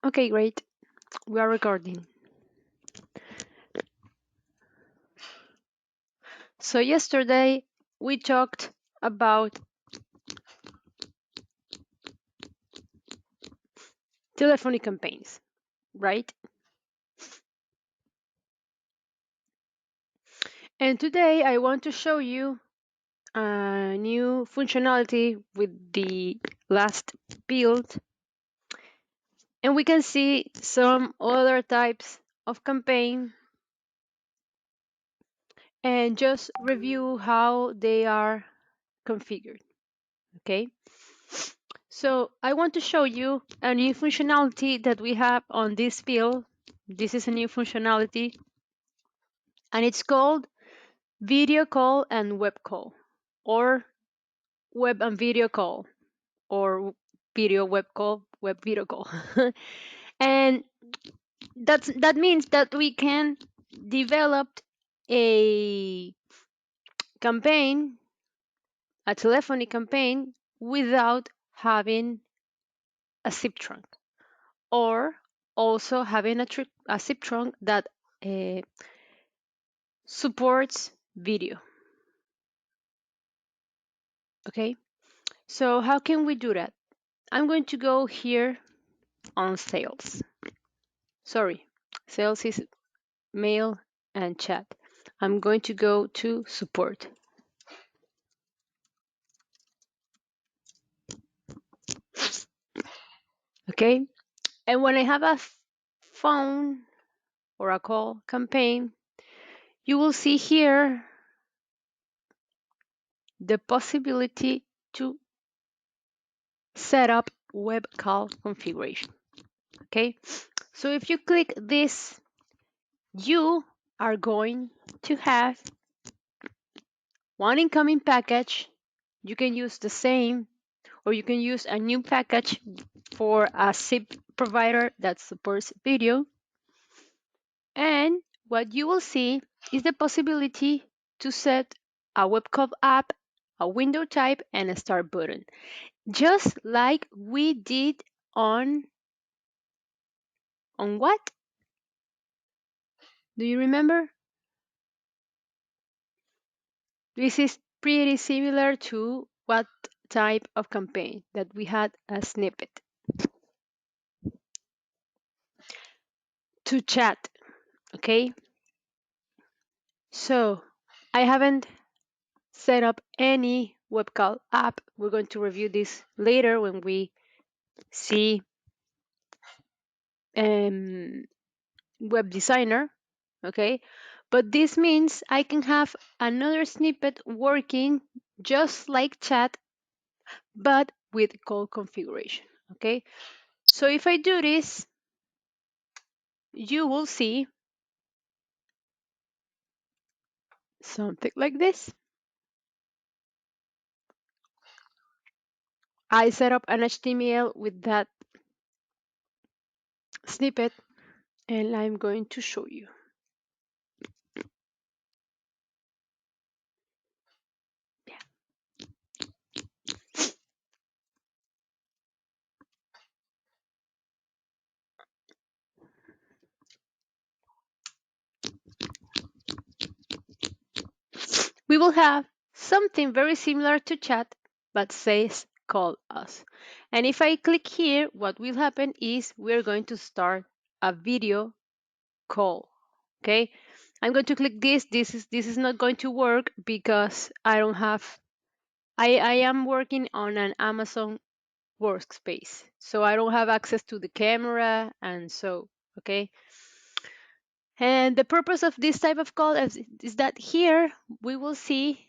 Okay, great. We are recording. So yesterday we talked about telephony campaigns, right? And today I want to show you a new functionality with the last build, and we can see some other types of campaign and just review how they are configured. Okay, so I want to show you a new functionality that we have on this field. This is a new functionality and it's called video call and web call, or web and video call, or video web call, web video call. And that means that we can develop a campaign, a telephony campaign, without having a zip trunk, or also having a zip trunk that uh, supports video. Okay, so how can we do that? I'm going to go here on sales. Sorry, sales is mail and chat. I'm going to go to support. Okay, and when I have a phone or a call campaign, you will see here the possibility to set up web call configuration. Okay, so if you click this, you are going to have one incoming package. You can use the same, or you can use a new package for a zip provider that supports video. And what you will see is the possibility to set a webcam app, a window type, and a start button, just like we did on what? Do you remember? This is pretty similar to what type of campaign that we had a snippet to chat. Okay, so I haven't set up any webcam app. We're going to review this later when we see web designer. Okay, but this means I can have another snippet working just like chat, but with call configuration. Okay, so if I do this, you will see something like this. I set up an HTML with that snippet, and I'm going to show you. We will have something very similar to chat, but says call us. And if I click here, what will happen is we're going to start a video call. Okay, I'm going to click this. This is not going to work because I don't have. I am working on an Amazon workspace, so I don't have access to the camera, and so okay. And the purpose of this type of call is that here we will see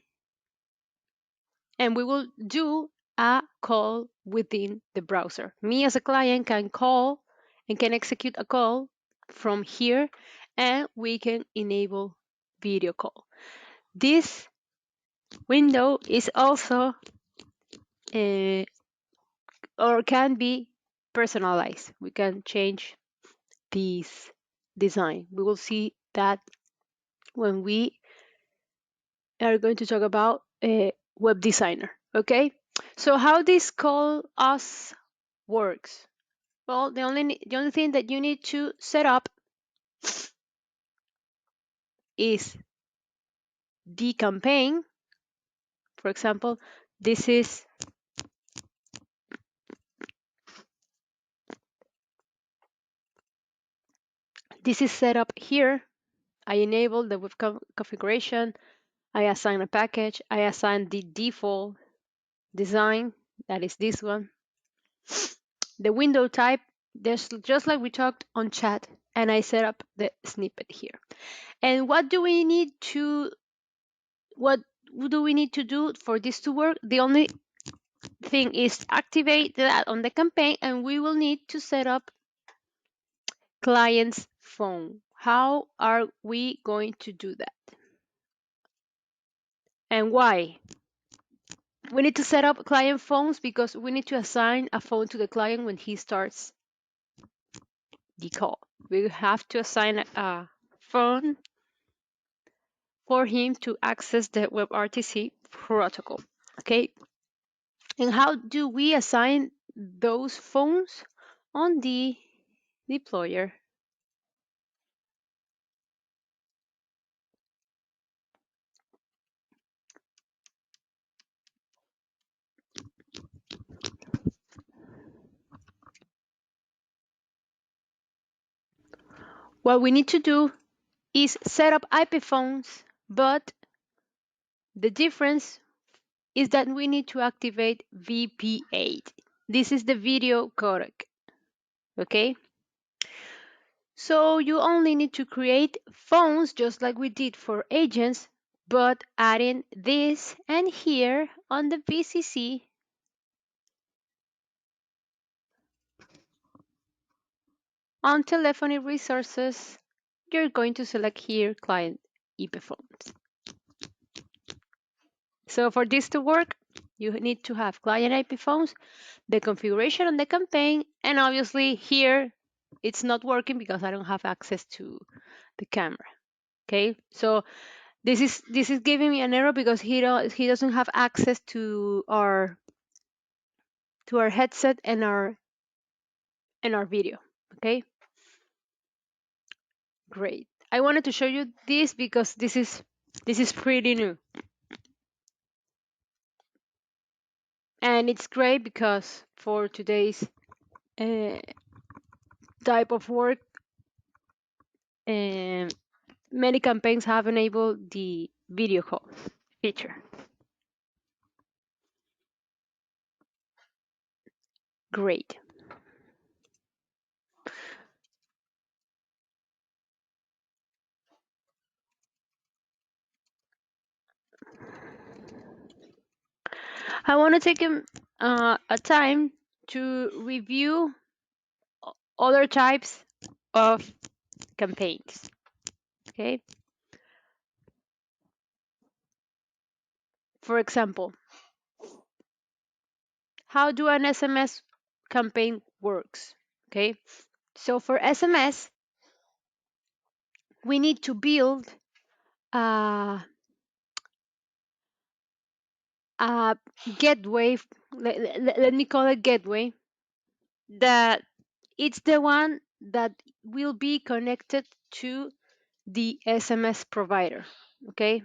and we will do a call within the browser. Me as a client can call and can execute a call from here, and we can enable video call. This window is also or can be personalized. We can change this design. We will see that when we are going to talk about a web designer. Okay, so how this call us works? Well, the only thing that you need to set up is the campaign. For example, this is set up here. I enable the web configuration. I assign a package. I assign the default design, that is this one. The window type, there's just like we talked on chat, and I set up the snippet here. And what do we need to do for this to work? The only thing is activate that on the campaign, and we will need to set up client's phone. How are we going to do that? And why? We need to set up client phones because we need to assign a phone to the client when he starts the call. We have to assign a phone for him to access the WebRTC protocol. Okay. And how do we assign those phones? On the deployer. What we need to do is set up IP phones, but the difference is that we need to activate VP8. This is the video codec. Okay. So you only need to create phones just like we did for agents, but adding this and here on the VCC on telephony resources, you're going to select here client IP phones. So for this to work, you need to have client IP phones, the configuration on the campaign, and obviously here it's not working because I don't have access to the camera. Okay, so this is giving me an error because he doesn't have access to our headset and our video. Okay, great. I wanted to show you this because this is pretty new, and it's great because for today's uh, type of work, um, many campaigns have enabled the video call feature. Great. I want to take a time to review other types of campaigns. Okay. For example, how do an SMS campaign works? Okay. So for SMS, we need to build a, a gateway. Let me call it gateway. That it's the one that will be connected to the SMS provider. Okay.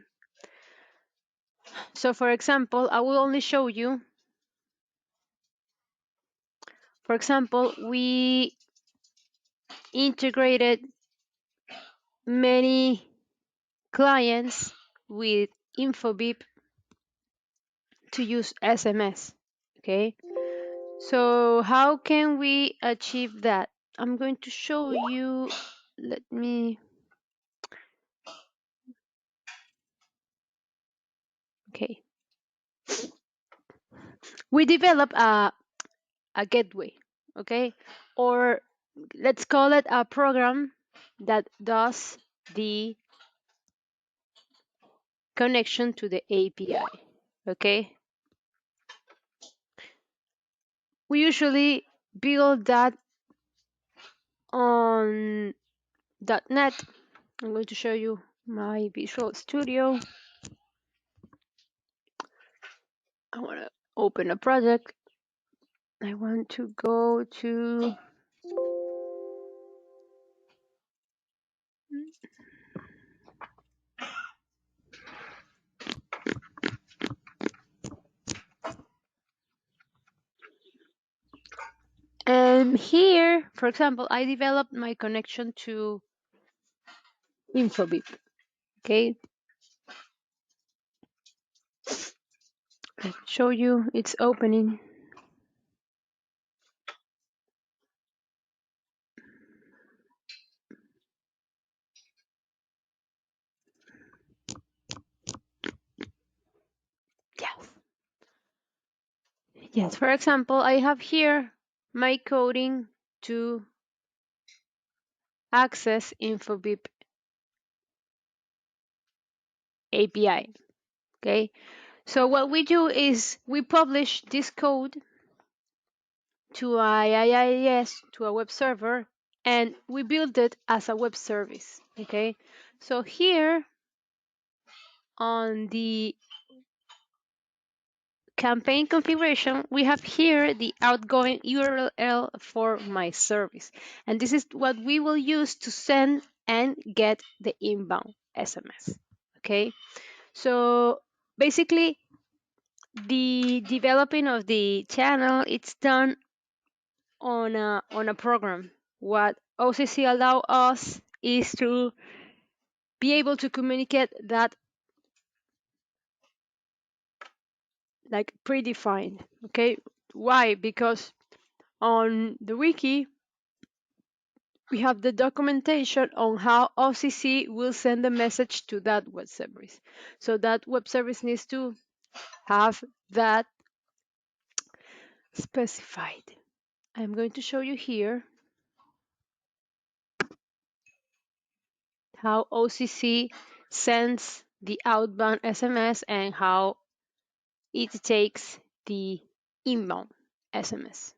So for example, I will only show you. For example, we integrated many clients with InfoBip to use SMS. Okay. So how can we achieve that? I'm going to show you. Let me. Okay. We develop a gateway. Okay. Or let's call it a program that does the connection to the API. Okay. We usually build that on .NET. I'm going to show you my Visual Studio. I want to open a project. I want to go to And here, for example, I developed my connection to Infobip. Okay, show you it's opening. Yes. Yes, for example, I have here my coding to access Infobip API. Okay, so what we do is we publish this code to IIS, to a web server, and we build it as a web service. Okay, so here on the campaign configuration, we have here the outgoing URL for my service. And this is what we will use to send and get the inbound SMS. Okay, so basically the developing of the channel, it's done on a program. What OCC allow us is to be able to communicate that like predefined. Okay, why? Because on the wiki we have the documentation on how OCC will send the message to that web service. So that web service needs to have that specified. I'm going to show you here how OCC sends the outbound SMS and how it takes the inbound SMS.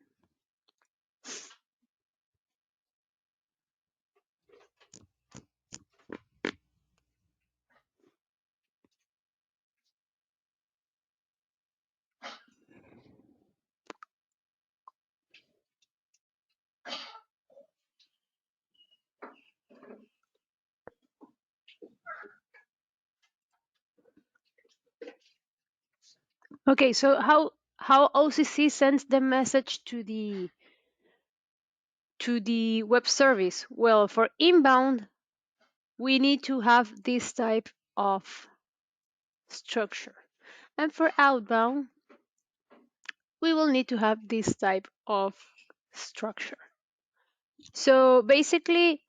Okay, so how OCC sends the message to the web service? Well, for inbound, we need to have this type of structure. And for outbound, we will need to have this type of structure. So basically,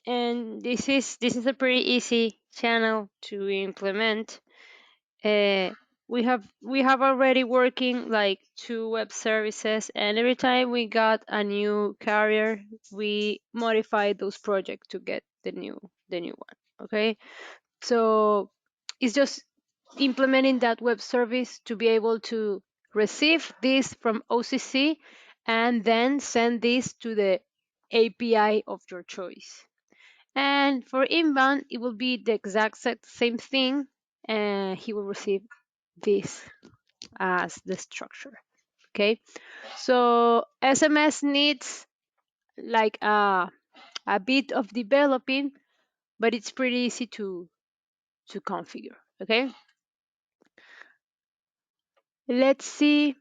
and this is a pretty easy channel to implement. We have already working like 2 web services, and every time we got a new carrier, we modify those projects to get the new one. Okay, so it's just implementing that web service to be able to receive this from OCC and then send this to the API of your choice. And for inbound, it will be the exact same thing, and he will receive this as the structure. Okay, so SMS needs like a bit of developing, but it's pretty easy to configure. Okay, let's see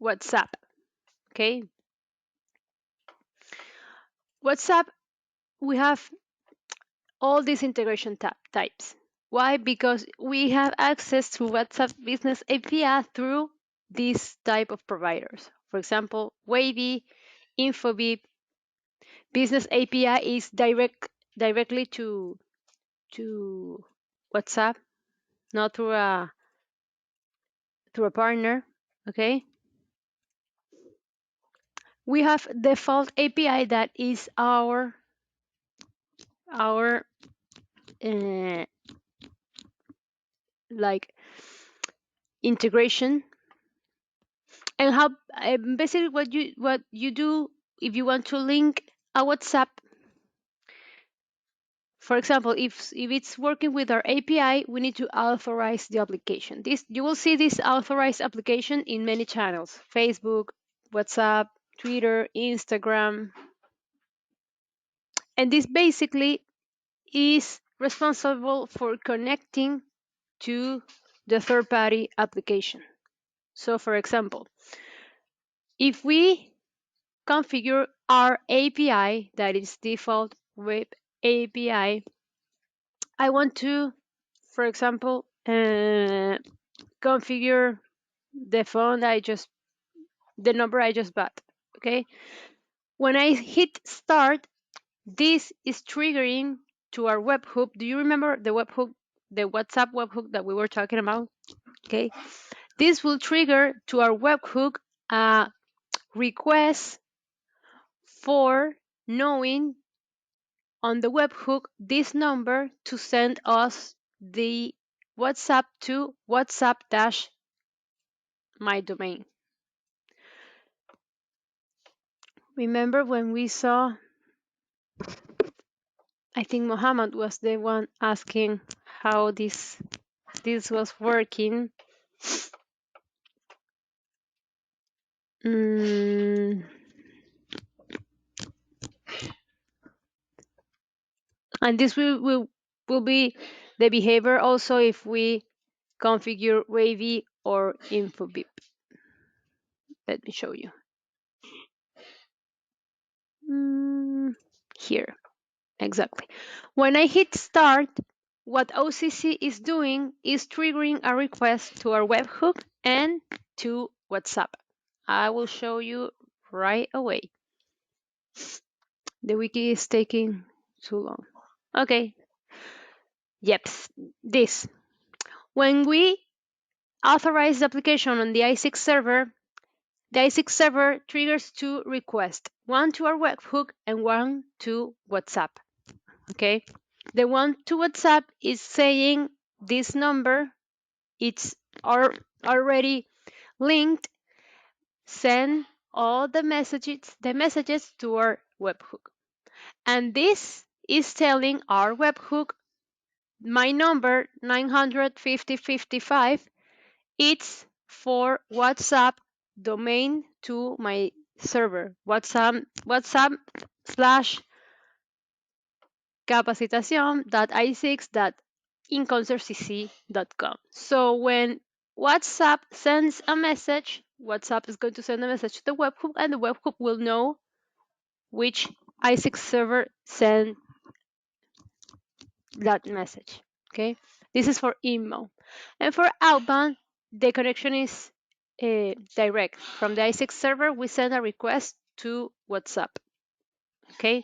WhatsApp. Okay, WhatsApp, we have all these integration types. Why? Because we have access to WhatsApp Business API through these type of providers. For example, Wavy, Infobip. Business API is directly to WhatsApp, not through a partner. Okay. We have default API that is our uh, like integration. And how basically what you do if you want to link a WhatsApp. For example, if it's working with our API, we need to authorize the application. This you will see this authorized application in many channels: Facebook, WhatsApp, Twitter, Instagram. And this basically is responsible for connecting to the third-party application. So for example, if we configure our API, that is default web API, I want to, for example, configure the phone the number I just bought. Okay. When I hit start, this is triggering to our webhook. Do you remember the webhook, the WhatsApp webhook that we were talking about? Okay. This will trigger to our webhook a request for knowing on the webhook this number to send us the WhatsApp to WhatsApp dash my domain. Remember when we saw, I think Mohammed was the one asking how this was working. Mm, and this will be the behavior also if we configure Wavy or InfoBip. Let me show you. Here, exactly. When I hit start, what OCC is doing is triggering a request to our webhook and to WhatsApp. I will show you right away. The wiki is taking too long. Okay. Yep, this. When we authorize the application on the i6 server, the i6 server triggers two requests, one to our webhook and one to WhatsApp. Okay. The one to WhatsApp is saying this number, it's already linked, send all the messages to our webhook. And this is telling our webhook my number 95055, it's for WhatsApp domain to my server, WhatsApp slash capacitacion.i6.inconcertcc.com. So when WhatsApp sends a message, WhatsApp is going to send a message to the webhook, and the webhook will know which i6 server sent that message. Okay, this is for inbound. And for outbound, the connection is direct. From the i6 server, we send a request to WhatsApp. Okay,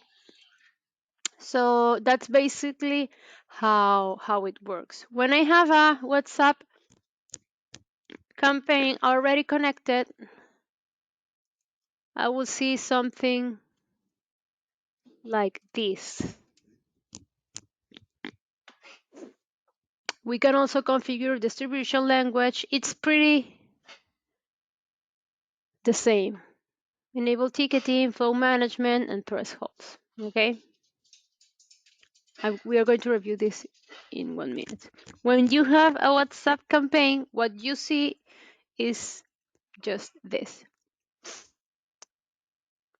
so that's basically how it works. When I have a WhatsApp campaign already connected, I will see something like this. We can also configure distribution language. It's pretty the same. Enable ticketing, flow management, and thresholds. Okay, we are going to review this in 1 minute. When you have a WhatsApp campaign, what you see is just this.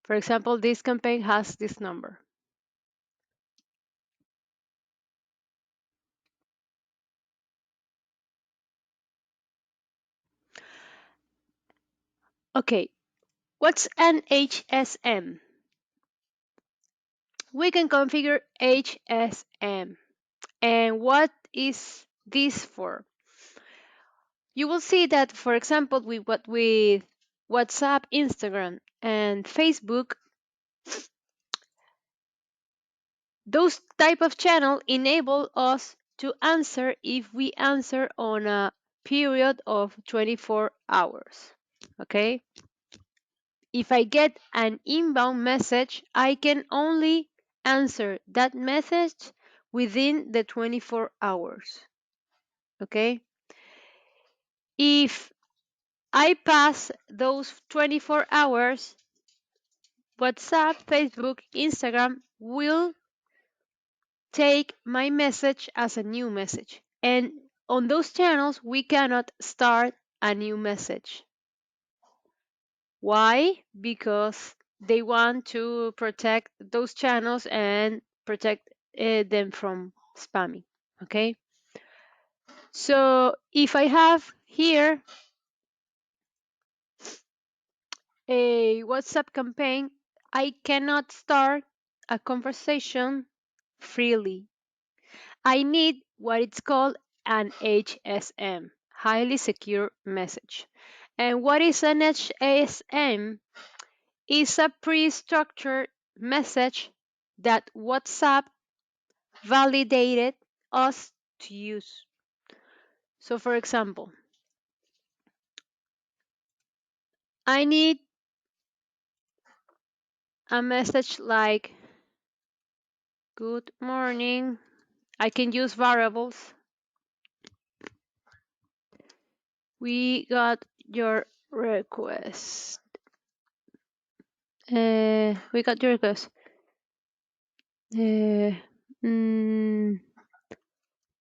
For example, this campaign has this number. Okay, what's an HSM? We can configure HSM. And what is this for? You will see that, for example, with WhatsApp, Instagram, and Facebook, those type of channel enable us to answer if we answer on a period of 24 hours. Okay? If I get an inbound message, I can only answer that message within the 24 hours. Okay? If I pass those 24 hours, WhatsApp, Facebook, Instagram will take my message as a new message. And on those channels, we cannot start a new message. Why? Because they want to protect those channels and protect them from spamming. Okay. So if I have here a WhatsApp campaign, I cannot start a conversation freely. I need what it's called an HSM, highly secure message. And what is an HSM? It's a pre-structured message that WhatsApp validated us to use. So for example, I need a message like good morning. I can use variables. We got your request. We got your request. Uh, mm,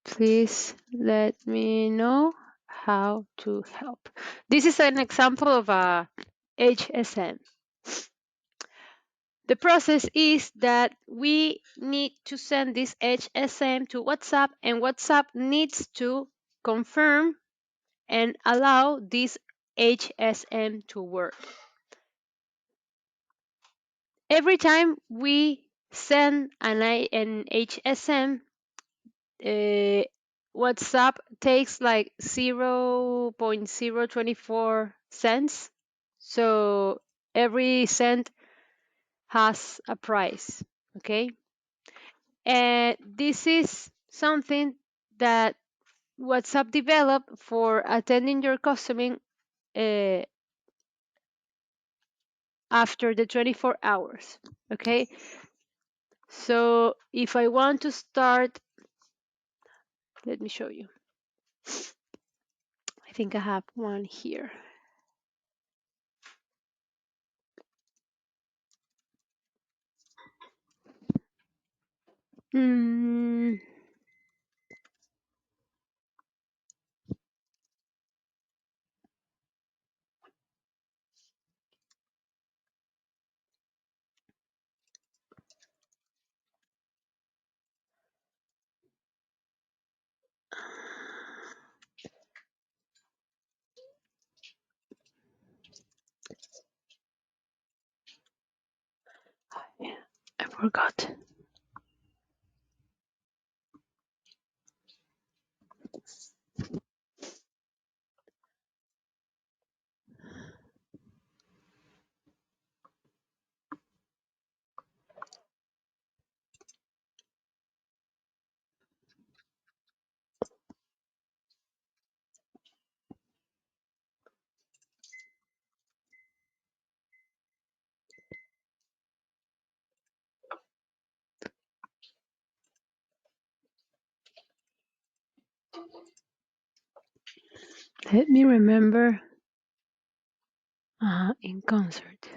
Please let me know how to help. This is an example of a HSM. The process is that we need to send this HSM to WhatsApp, and WhatsApp needs to confirm and allow this HSM to work. Every time we send an HSM, WhatsApp takes like 0.024 cents. So every cent has a price. Okay. And this is something that WhatsApp developed for attending your customer uh, after the 24 hours. Okay. So if I want to start, let me show you. I think I have one here. Mm, yeah, I forgot. Let me remember. inConcert.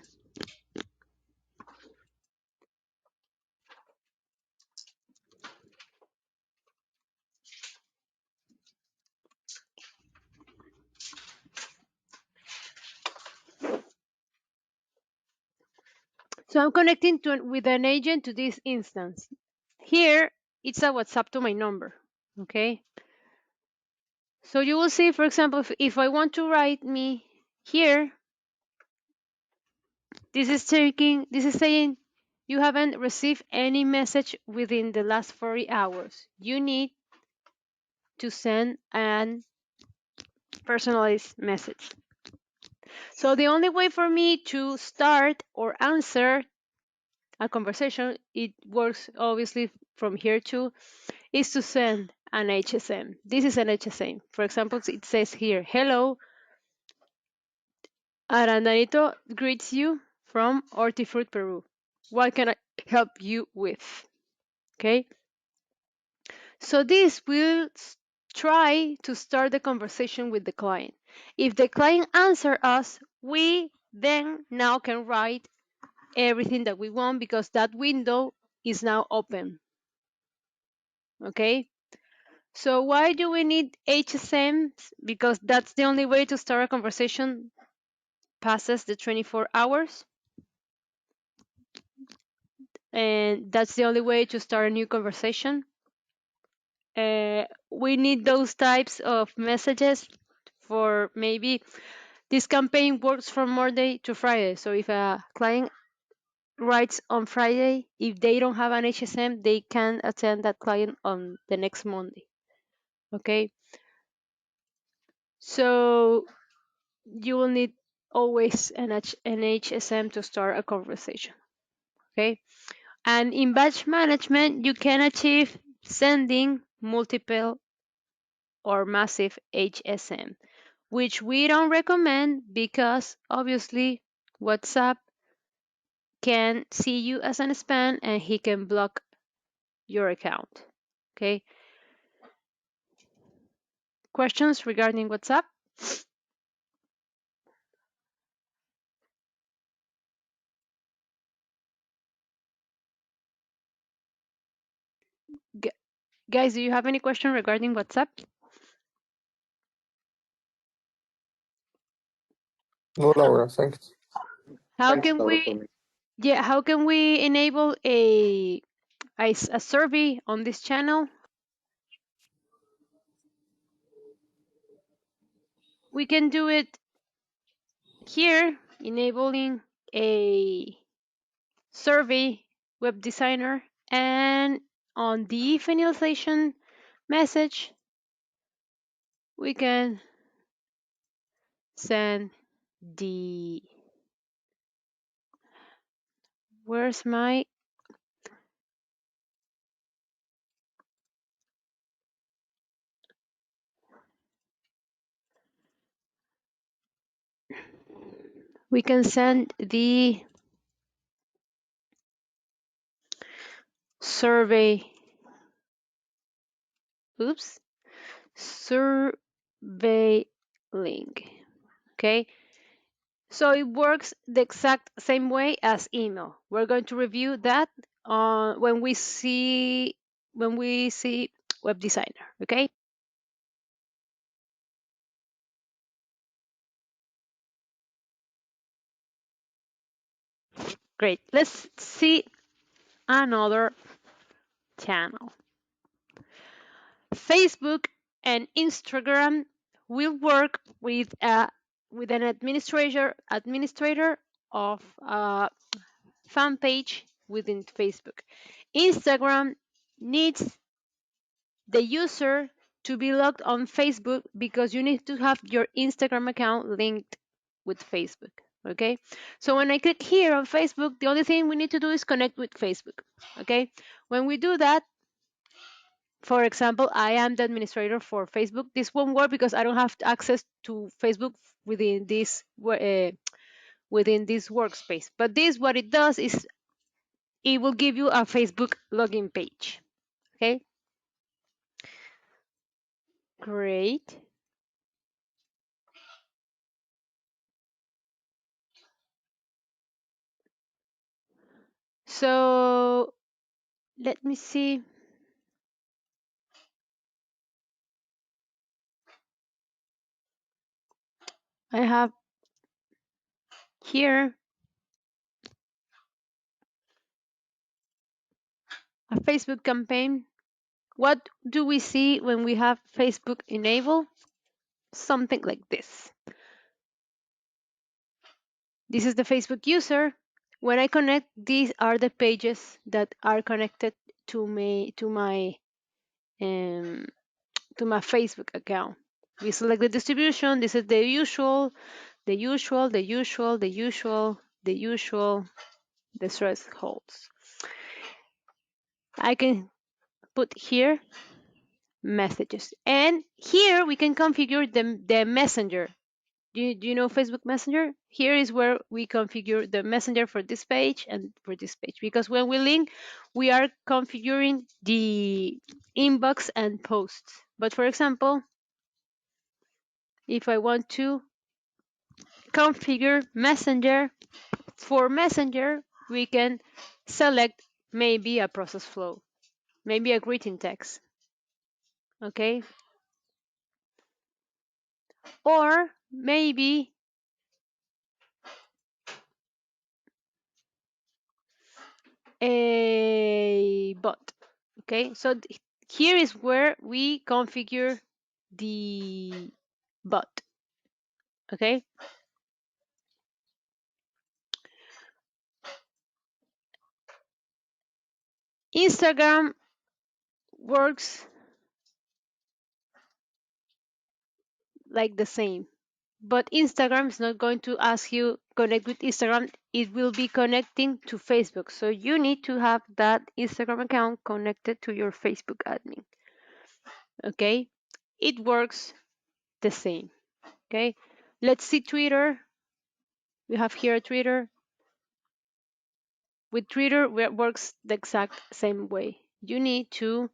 So I'm connecting with an agent to this instance. Here, it's a WhatsApp to my number. Okay. So you will see, for example, if I want to write me here, this is saying you haven't received any message within the last 40 hours. You need to send an personalized message. So the only way for me to start or answer a conversation, it works obviously from here too, is to send an HSM. This is an HSM. For example, it says here, hello, Arandanito greets you from Hortifruit, Peru. What can I help you with? Okay. So this will try to start the conversation with the client. If the client answers us, we then now can write everything that we want because that window is now open. Okay. So why do we need HSMs? Because that's the only way to start a conversation passes the 24 hours. and that's the only way to start a new conversation. We need those types of messages for maybe this campaign works from Monday to Friday. So if a client writes on Friday, if they don't have an HSM, they can attend that client on the next Monday. Okay. So you will need always an HSM to start a conversation. Okay. And in batch management, you can achieve sending multiple or massive HSM, which we don't recommend because obviously WhatsApp can see you as an spam and he can block your account. Okay. Questions regarding WhatsApp? G- Guys, do you have any question regarding WhatsApp? No, Laura, thanks. How can we, yeah, how can we enable a survey on this channel? We can do it here, enabling a survey web designer, and on the finalization message, we can send the, where's my, we can send the survey, oops, survey link. Okay, so it works the exact same way as email. We're going to review that when we see web designer. Okay, great. Let's see another channel. Facebook and Instagram will work with an administrator of a fan page within Facebook. Instagram needs the user to be logged on Facebook because you need to have your Instagram account linked with Facebook. Okay, so when I click here on Facebook, the only thing we need to do is connect with Facebook. Okay, when we do that, for example, I am the administrator for Facebook. This won't work because I don't have access to Facebook within within this workspace. But this, what it does is it will give you a Facebook login page. Okay, great. So let me see. I have here a Facebook campaign. What do we see when we have Facebook enabled? Something like this. This is the Facebook user. When I connect, these are the pages that are connected to me um, to my Facebook account. We select the distribution. This is the usual, the usual, the usual, the usual, the usual, the thresholds. I can put here messages, and here we can configure the messenger. Do you know Facebook Messenger? Here is where we configure the messenger for this page and for this page. Because when we link, we are configuring the inbox and posts. But for example, if I want to configure Messenger, for Messenger, we can select maybe a process flow, maybe a greeting text. Okay. Or maybe a bot. Okay, so here is where we configure the bot. Okay, Instagram works like the same, but Instagram is not going to ask you connect with Instagram. It will be connecting to Facebook, so you need to have that Instagram account connected to your Facebook admin. Okay, it works the same. Okay, let's see Twitter. We have here Twitter. With Twitter, it works the exact same way. You need to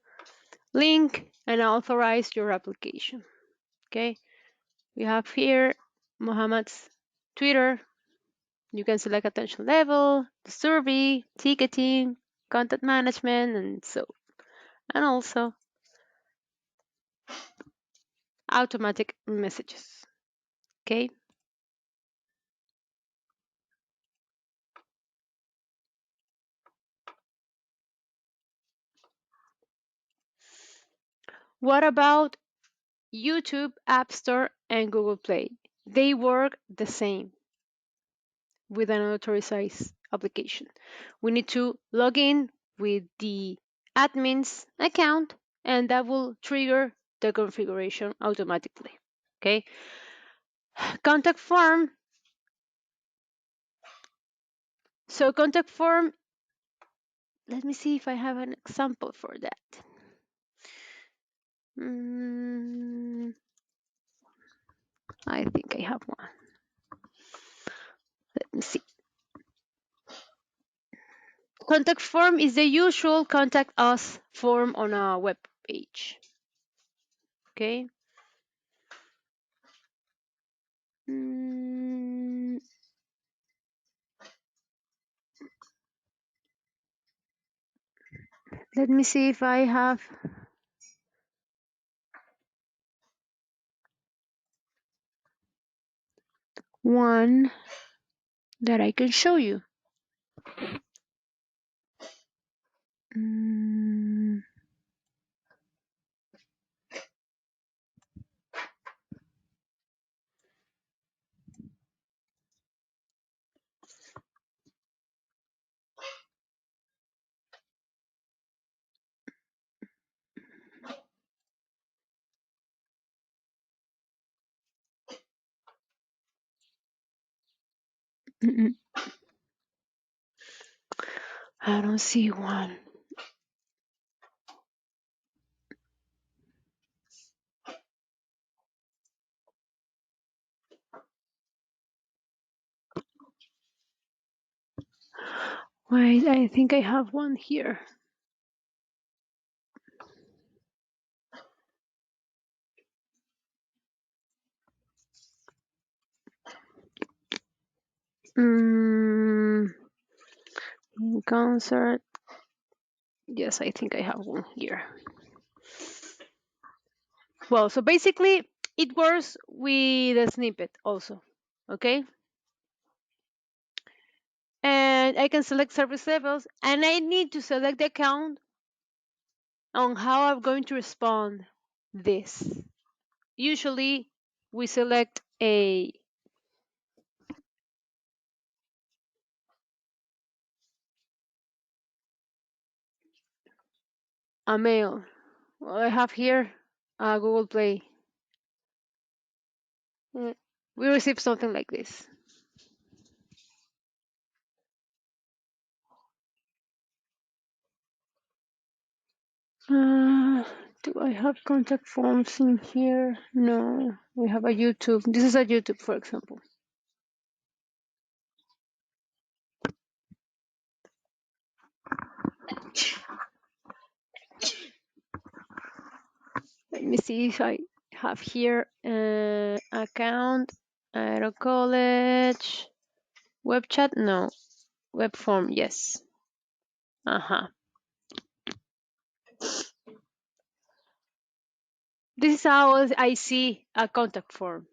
link and authorize your application. Okay, we have here Mohammed's Twitter. You can select attention level, the survey, ticketing, content management, and also automatic messages. Okay. What about YouTube, App Store, and Google Play? They work the same with an authorized application. We need to log in with the admin's account, and that will trigger the configuration automatically. Okay. Contact form. So contact form, let me see if I have an example for that. Mm, I think I have one. Let me see. Contact form is the usual contact us form on a web page. Okay. Mm, let me see if I have one that I can show you. Mm, mm, mm. I don't see one. Wait, I think I have one here. inConcert. Yes, I think I have one here. Well, so basically it works with a snippet also. Okay. And I can select service levels, and I need to select the account on how I'm going to respond this. Usually we select a mail. Well, I have here Google Play. We receive something like this. Do I have contact forms in here? No, we have a YouTube. This is a YouTube, for example. Let me see if I have here account, Aero College, web chat, no, web form, yes. Uh-huh. This is how I see a contact form.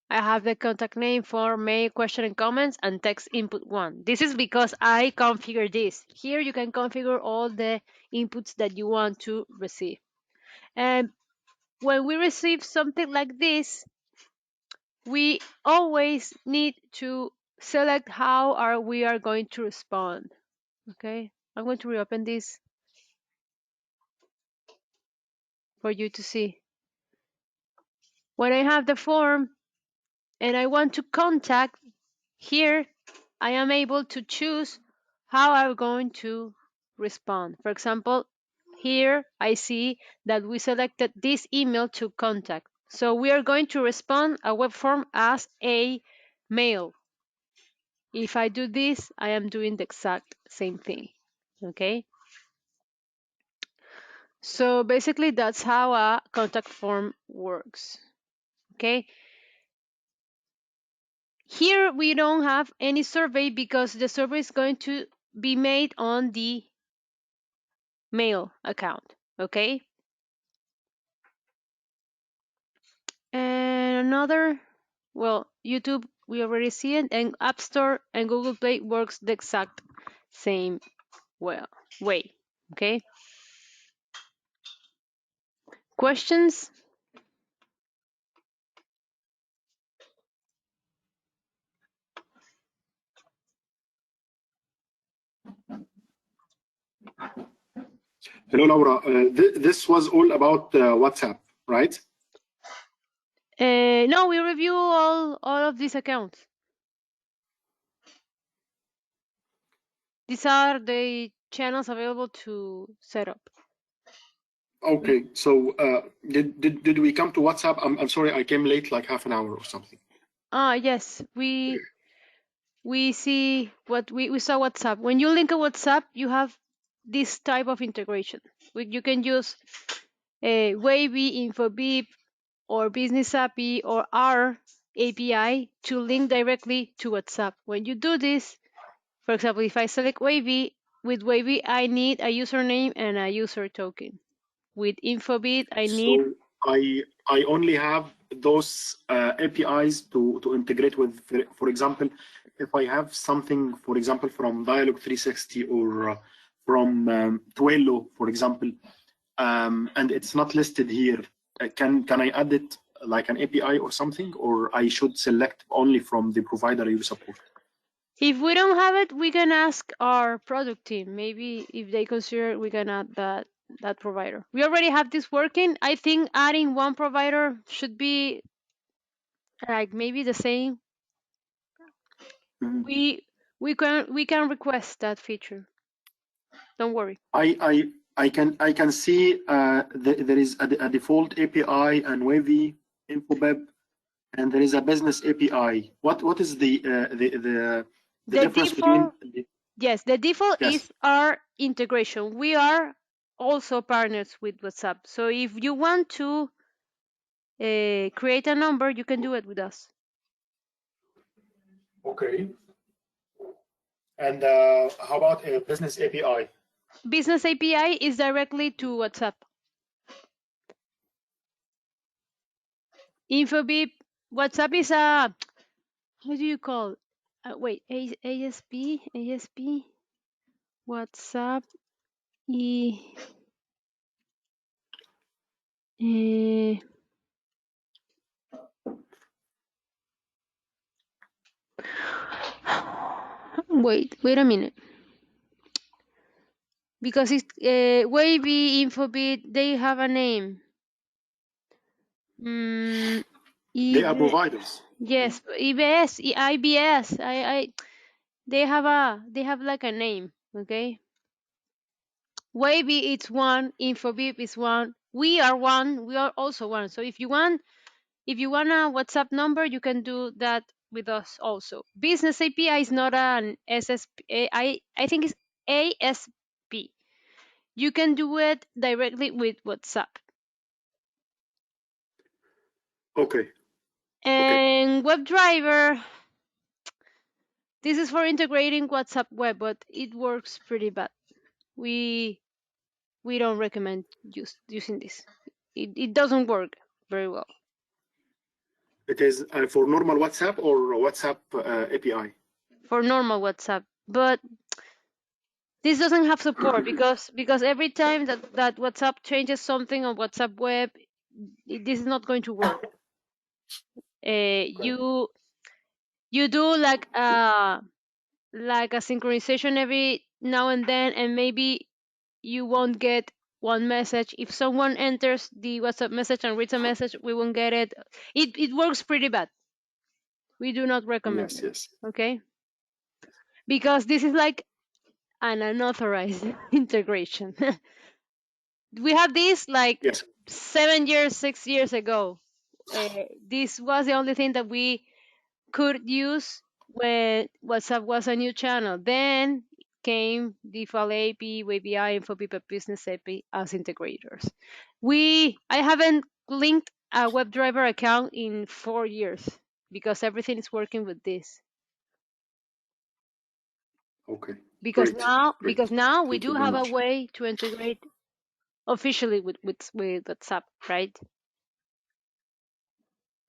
I have the contact name for mail, question and comments, and text input 1. This is because I configure this. Here you can configure all the inputs that you want to receive. And when we receive something like this, we always need to select how we are going to respond. Okay, I'm going to reopen this for you to see. When I have the form and I want to contact, here I am able to choose how I'm going to respond. For example, here I see that we selected this email to contact. So we are going to respond a web form as a mail. If I do this, I am doing the exact same thing. Okay. So basically that's how a contact form works. Okay. Here we don't have any survey because the survey is going to be made on the mail account. Okay. And another, well, YouTube, we already see it, and App Store and Google Play works the exact same way. Okay. Questions? Hello, Laura. This was all about WhatsApp, right? No, we review all of these accounts. These are the channels available to set up. Okay. So did we come to WhatsApp? I'm sorry, I came late, like half an hour or something. Yes, we see what we saw WhatsApp. When you link a WhatsApp, you have this type of integration. You can use Wavy, InfoBeep, or Business API or R API to link directly to WhatsApp. When you do this, for example, if I select Wavy, with Wavy I need a username and a user token. With InfoBeep, I need. So I only have those APIs to integrate with. For example, if I have something, for example, from Dialog 360 or from Twilio, for example, and it's not listed here, can I add it like an API or something, or I should select only from the provider you support? If we don't have it, we can ask our product team. Maybe if they consider, we can add that provider. We already have this working. I think adding one provider should be like maybe the same. Mhm. We can request that feature. Don't worry. I can see there is a default API and Wavy, Infobeb, and there is a business API. What is the The difference between default, yes, the default yes? is our integration. We are also partners with WhatsApp. So if you want to create a number, you can do it with us. Okay. And how about a business API? Business API is directly to WhatsApp. Infobip, WhatsApp is a, how do you call? Wait, ASP, WhatsApp, e, eh, wait a minute. Because it's Wavy, Infobit, they have a name. Mm, They are EB, providers. yes, EBS, IBS. They have like a name. Okay. Wavy it's one, Infobip is one. We are one. We are also one. So if you want a WhatsApp number, you can do that with us also. Business API is not an SSP. I think it's ASP. You can do it directly with WhatsApp. Okay. Okay. And WebDriver, this is for integrating WhatsApp web, but it works pretty bad. We we don't recommend using this. It doesn't work very well. It is for normal WhatsApp or WhatsApp API? for normal WhatsApp. But this doesn't have support because every time that WhatsApp changes something on WhatsApp web, this is not going to work. Okay. You do like a synchronization every now and then, and maybe you won't get one message. If someone enters the WhatsApp message and reads a message, we won't get it. It works pretty bad. We do not recommend Yes, it. yes, Okay, because this is like an unauthorized integration. We have this like yes. 7 years, 6 years ago. This was the only thing that we could use when WhatsApp was a new channel. Then came Default AP, WebI, InfoPip, Business AP as integrators. I haven't linked a WebDriver account in 4 years because everything is working with this. Okay. Because Great, now, great. we Thank do you very have a much. way to integrate officially with WhatsApp, right?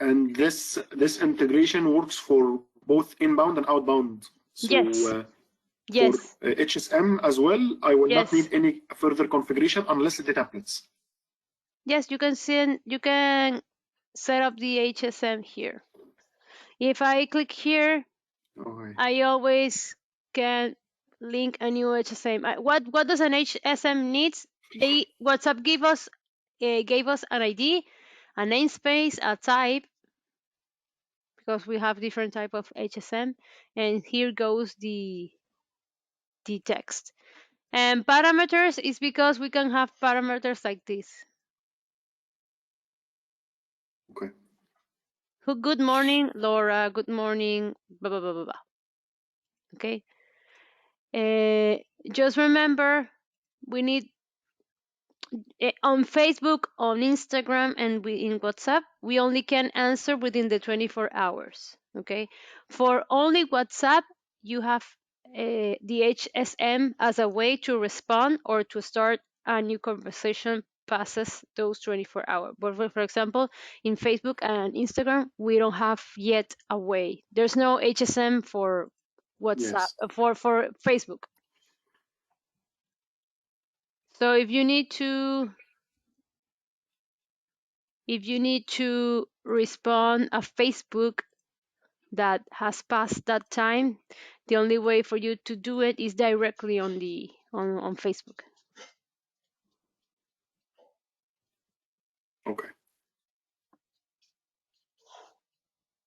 And this integration works for both inbound and outbound. So Yes, for yes, HSM as well, I will not yes, need any further configuration unless the templates. yes. You can set up the HSM here. If I click here, Okay. I always can link a new HSM. What does an HSM needs? They WhatsApp gave us an ID, a namespace, a type, because we have different type of HSM, and here goes the text. And parameters is because we can have parameters like this. Okay. Good morning, Laura. Good morning, blah blah blah blah blah. Okay. Uh, just remember, we need on Facebook, on Instagram, and in WhatsApp, we only can answer within the 24 hours. Okay. For only WhatsApp, you have the HSM as a way to respond or to start a new conversation passes those 24 hours. But for example, in Facebook and Instagram, we don't have yet a way. There's no HSM for WhatsApp, Yes. for Facebook. So if you need to respond a Facebook that has passed that time, the only way for you to do it is directly on Facebook. Okay.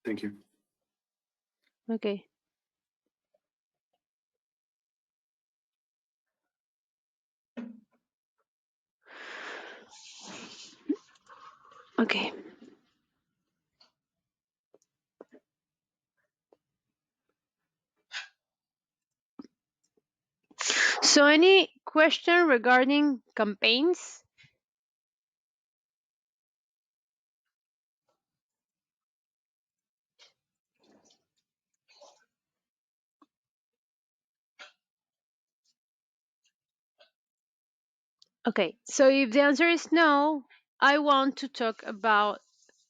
Thank you. Okay. Okay. So any question regarding campaigns? Okay. So if the answer is no, I want to talk about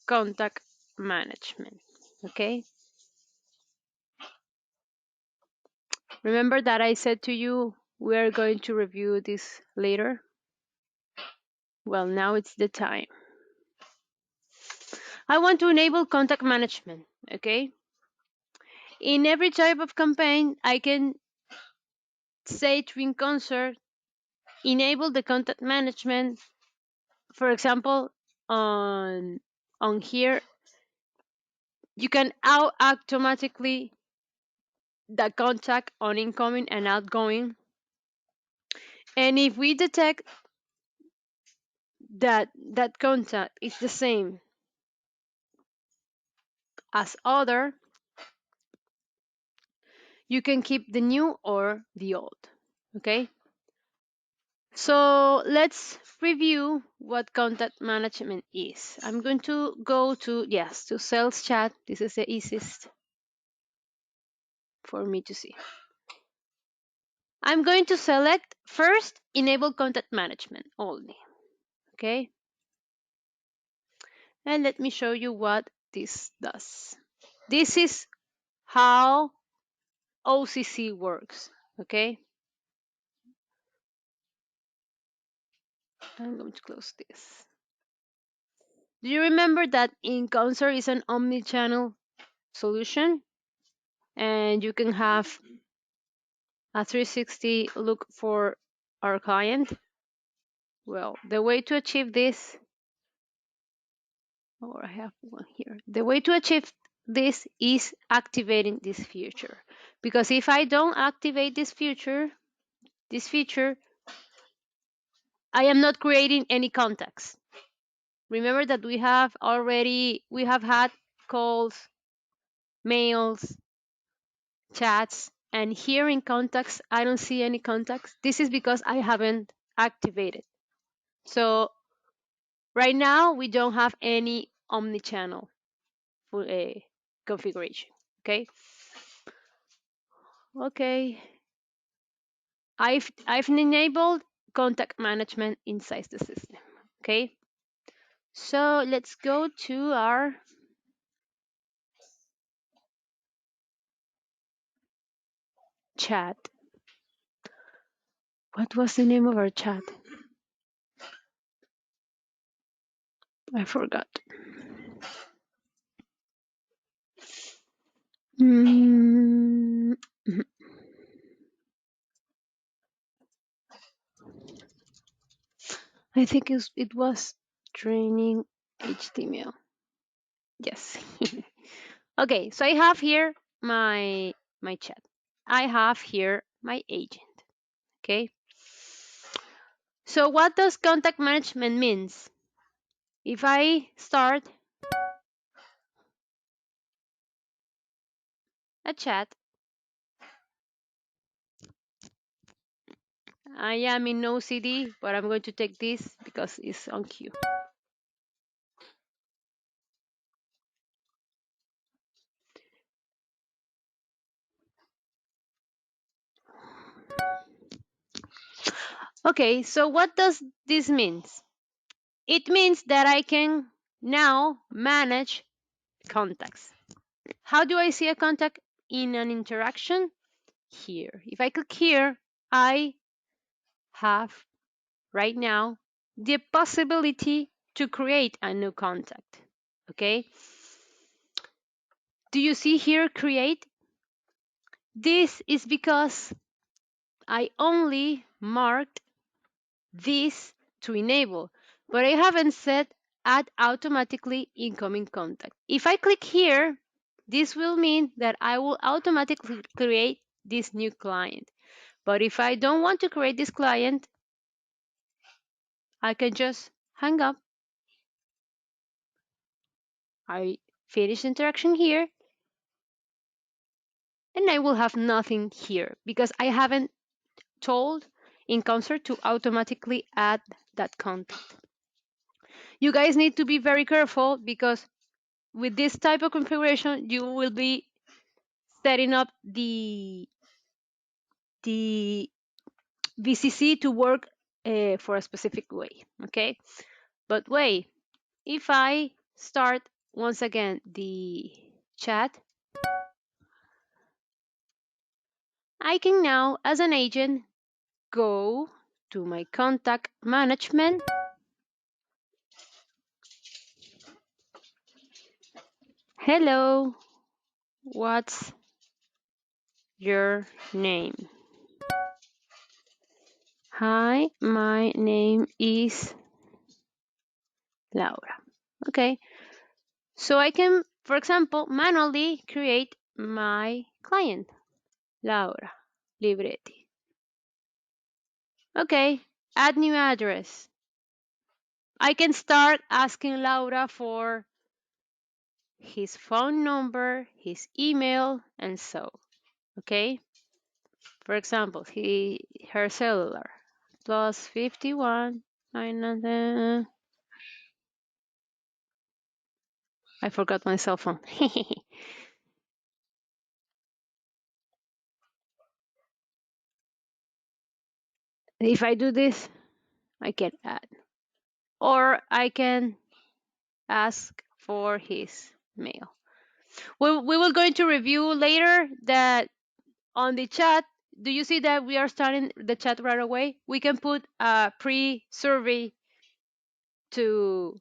contact management. Okay. Remember that I said to you we are going to review this later? Well, now it's the time. I want to enable contact management, okay? In every type of campaign, I can say to inConcert, enable the contact management. For example, on here, you can automatically the contact on incoming and outgoing. And if we detect that contact is the same as other, you can keep the new or the old, okay? So let's review what contact management is. I'm going to go to sales chat. This is the easiest for me to see. I'm going to select first enable contact management only. Okay. And let me show you what this does. This is how OCC works, okay? I'm going to close this. Do you remember that inConcert is an omni-channel solution? And you can have a 360 look for our client? Well, the way to achieve this, or I have one here. The way to achieve this is activating this feature. Because if I don't activate this feature, I am not creating any contacts. Remember that we have had calls, mails, chats, and here in contacts, I don't see any contacts. This is because I haven't activated. So right now, we don't have any omni-channel configuration. Okay. Okay. I've enabled contact management inside the system. Okay. So let's go to our chat. What was the name of our chat? I forgot. Mm, I think it was training HTML. Yes. Okay, so I have here my chat. I have here my agent. Okay. So what does contact management means? If I start a chat, I am in no CD, but I'm going to take this because it's on queue. Okay, so what does this mean? It means that I can now manage contacts. How do I see a contact in an interaction? Here. If I click here, I have right now the possibility to create a new contact. Okay. Do you see here create? This is because I only marked this to enable, but I haven't set add automatically incoming contact. If I click here, this will mean that I will automatically create this new client. But if I don't want to create this client, I can just hang up. I finish interaction here, and I will have nothing here because I haven't told inConcert to automatically add that content. You guys need to be very careful because with this type of configuration, you will be setting up the VCC to work for a specific way. Okay, but wait, if I start once again the chat, I can now, as an agent, go to my contact management. Hello, what's your name? Hi, my name is Laura. Okay, so I can, for example, manually create my client, Laura Libretti. Okay, add new address. I can start asking Laura for his phone number, his email, and so. Okay, for example, her cellular plus 51 9. I forgot my cell phone. If I do this, I can add, or I can ask for his mail. We will going to review later that on the chat. Do you see that we are starting the chat right away? We can put a pre-survey to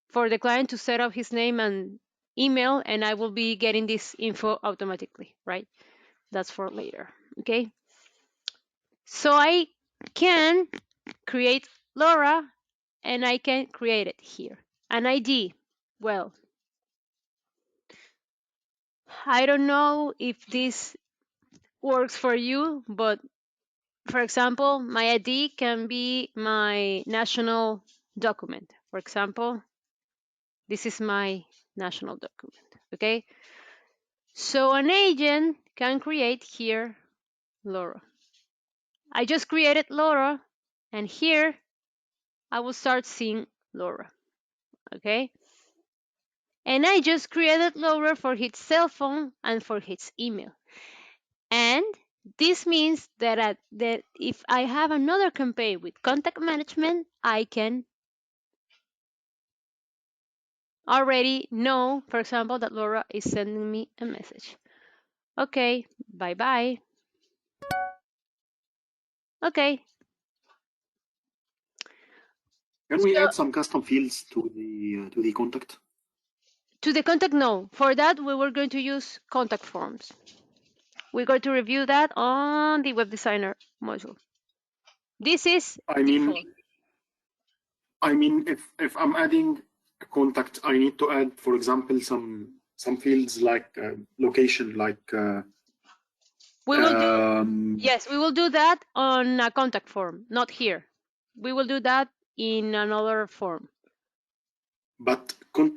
for the client to set up his name and email, and I will be getting this info automatically, right? That's for later. Okay. So I can create Laura, and I can create it here. An ID. Well, I don't know if this works for you, but for example, my ID can be my national document. For example, this is my national document. Okay. So an agent can create here Laura. I just created Laura, and here I will start seeing Laura. Okay. And I just created Laura for his cell phone and for his email. And this means that if I have another campaign with contact management, I can already know, for example, that Laura is sending me a message. Okay, bye bye. Okay, Can we so add some custom fields to the contact? to the contact, no. For that, we were going to use contact forms. We're going to review that on the web designer module. This is I mean, default. if I'm adding a contact, I need to add, for example, some fields like location, like We will do, yes, we will do that on a contact form, not here. We will do that in another form. but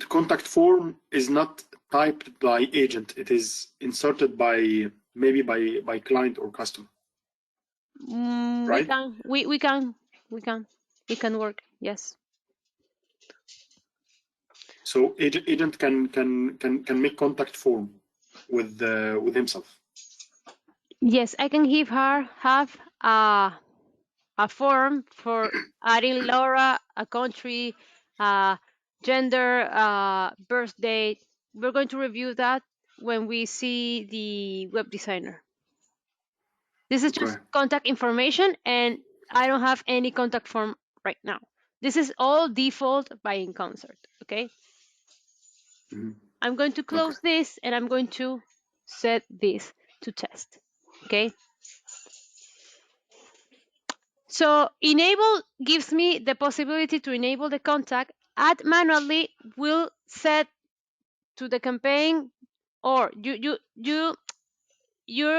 contact form is not typed by agent. It is inserted by maybe by client or customer, We right? can, we can, we can, it can work. Yes. So agent can make contact form with himself. Yes, I can give her have a form for adding Laura, a country, gender, birth date. We're going to review that when we see the web designer. This is Okay. just contact information, and I don't have any contact form right now. This is all default by inConcert. Okay. Mhm. I'm going to Okay. close this, and I'm going to set this to test. Okay. So enable gives me the possibility to enable the contact. Add manually will set to the campaign, or you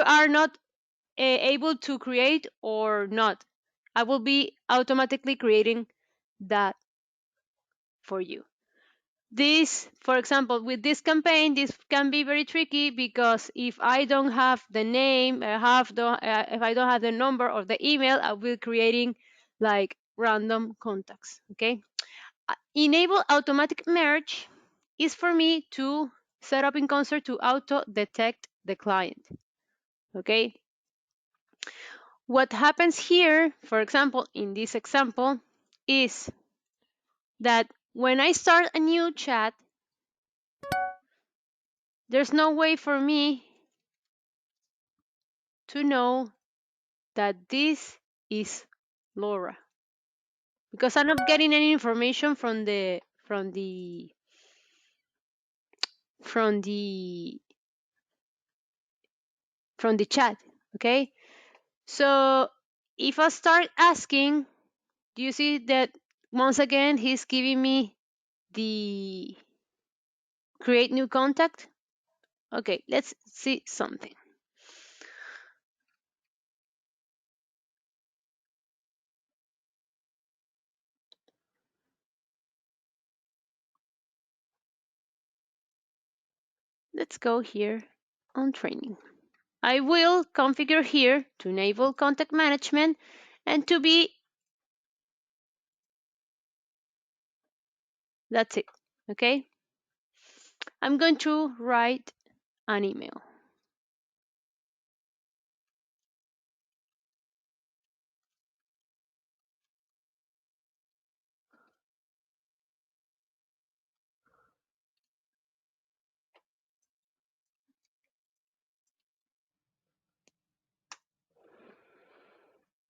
are not able to create or not. I will be automatically creating that for you. This, for example, with this campaign, this can be very tricky because if I don't have the name, if I don't have the number or the email, I will be creating like random contacts. Okay. Enable automatic merge is for me to set up inConcert to auto detect the client. Okay. What happens here, for example, in this example, is that when I start a new chat, there's no way for me to know that this is Laura because I'm not getting any information from the from the chat. Okay, so if I start asking, do you see that once again he's giving me the create new contact? Okay, let's see something. Let's go here on training. I will configure here to enable contact management and to be, that's it. Okay, I'm going to write an email.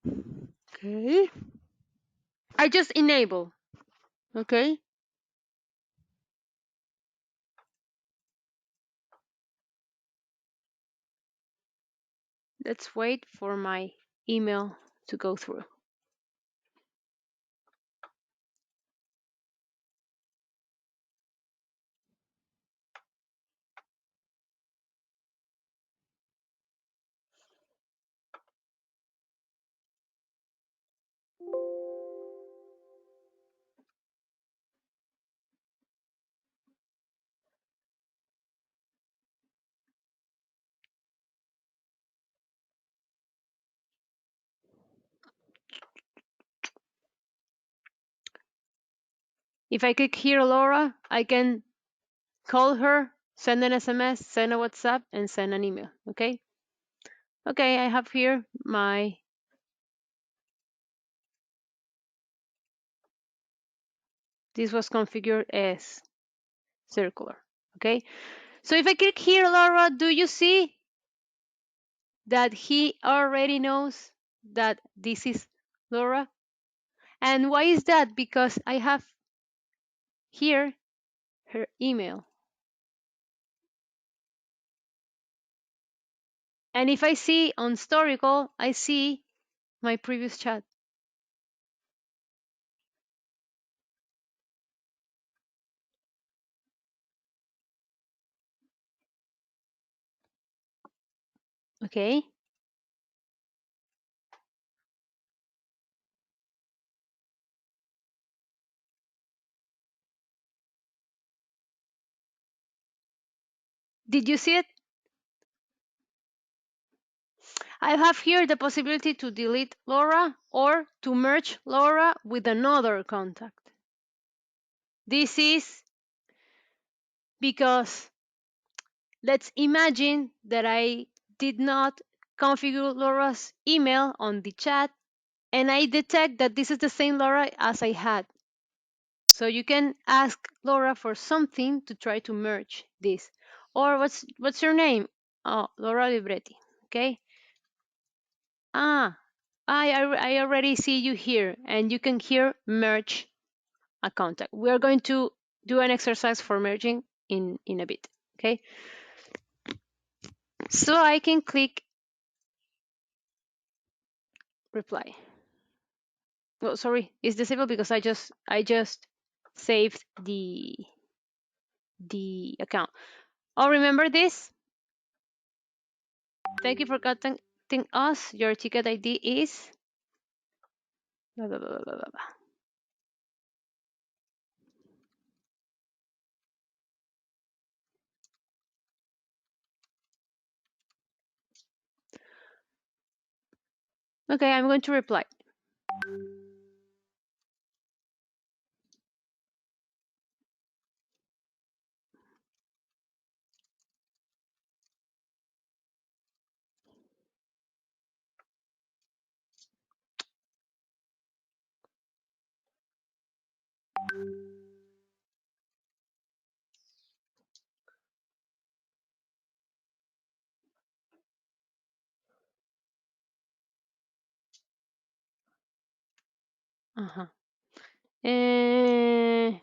Okay. I just enable. Okay. Let's wait for my email to go through. If I click here, Laura, I can call her, send an SMS, send a WhatsApp, and send an email. Okay. Okay, I have here my. This was configured as circular. Okay. So if I click here, Laura, do you see that he already knows that this is Laura? And why is that? Because I have here her email. And if I see on Storycall, I see my previous chat. Okay. Did you see it? I have here the possibility to delete Laura or to merge Laura with another contact. This is because let's imagine that I did not configure Laura's email on the chat and I detect that this is the same Laura as I had. So you can ask Laura for something to try to merge this. Or what's your name? Oh, Laura Libretti. Okay. Ah, I already see you here, and you can here merge a contact. We are going to do an exercise for merging in a bit. Okay. So I can click reply. Oh, sorry, it's disabled because I just saved the account. Oh, remember this? Thank you for contacting us. Your ticket ID is blah, blah, blah, blah, blah, blah. Okay, I'm going to reply. Uh-huh. Eh,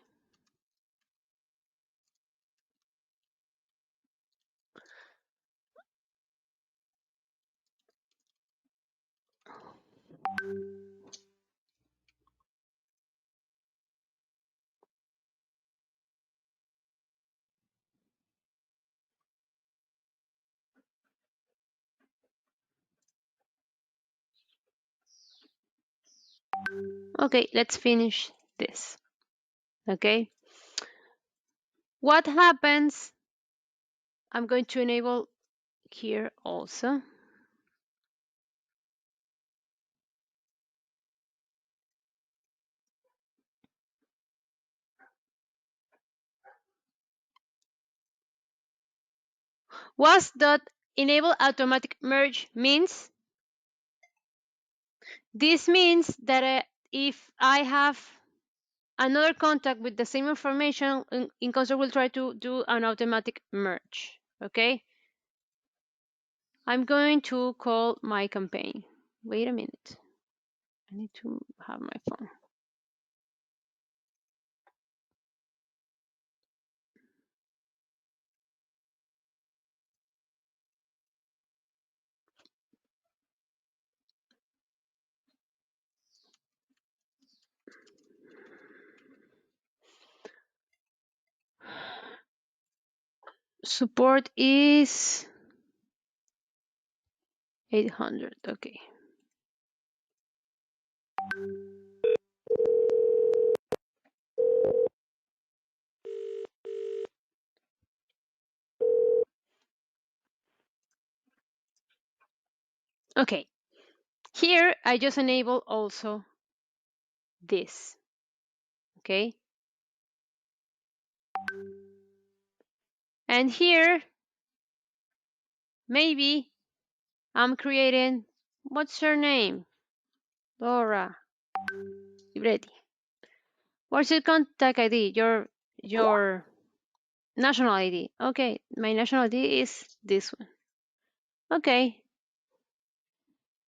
okay, let's finish this. Okay. What happens? I'm going to enable here also. Was dot enable automatic merge means this means that if I have another contact with the same information, inConcert will try to do an automatic merge. Okay. I'm going to call my campaign. Wait a minute. I need to have my phone. Support is 800. Okay. Okay. Here I just enable also this. Okay. And here maybe I'm creating, what's your name? Laura Libretti. What's your contact ID? Your national ID. Okay, my national ID is this one. Okay.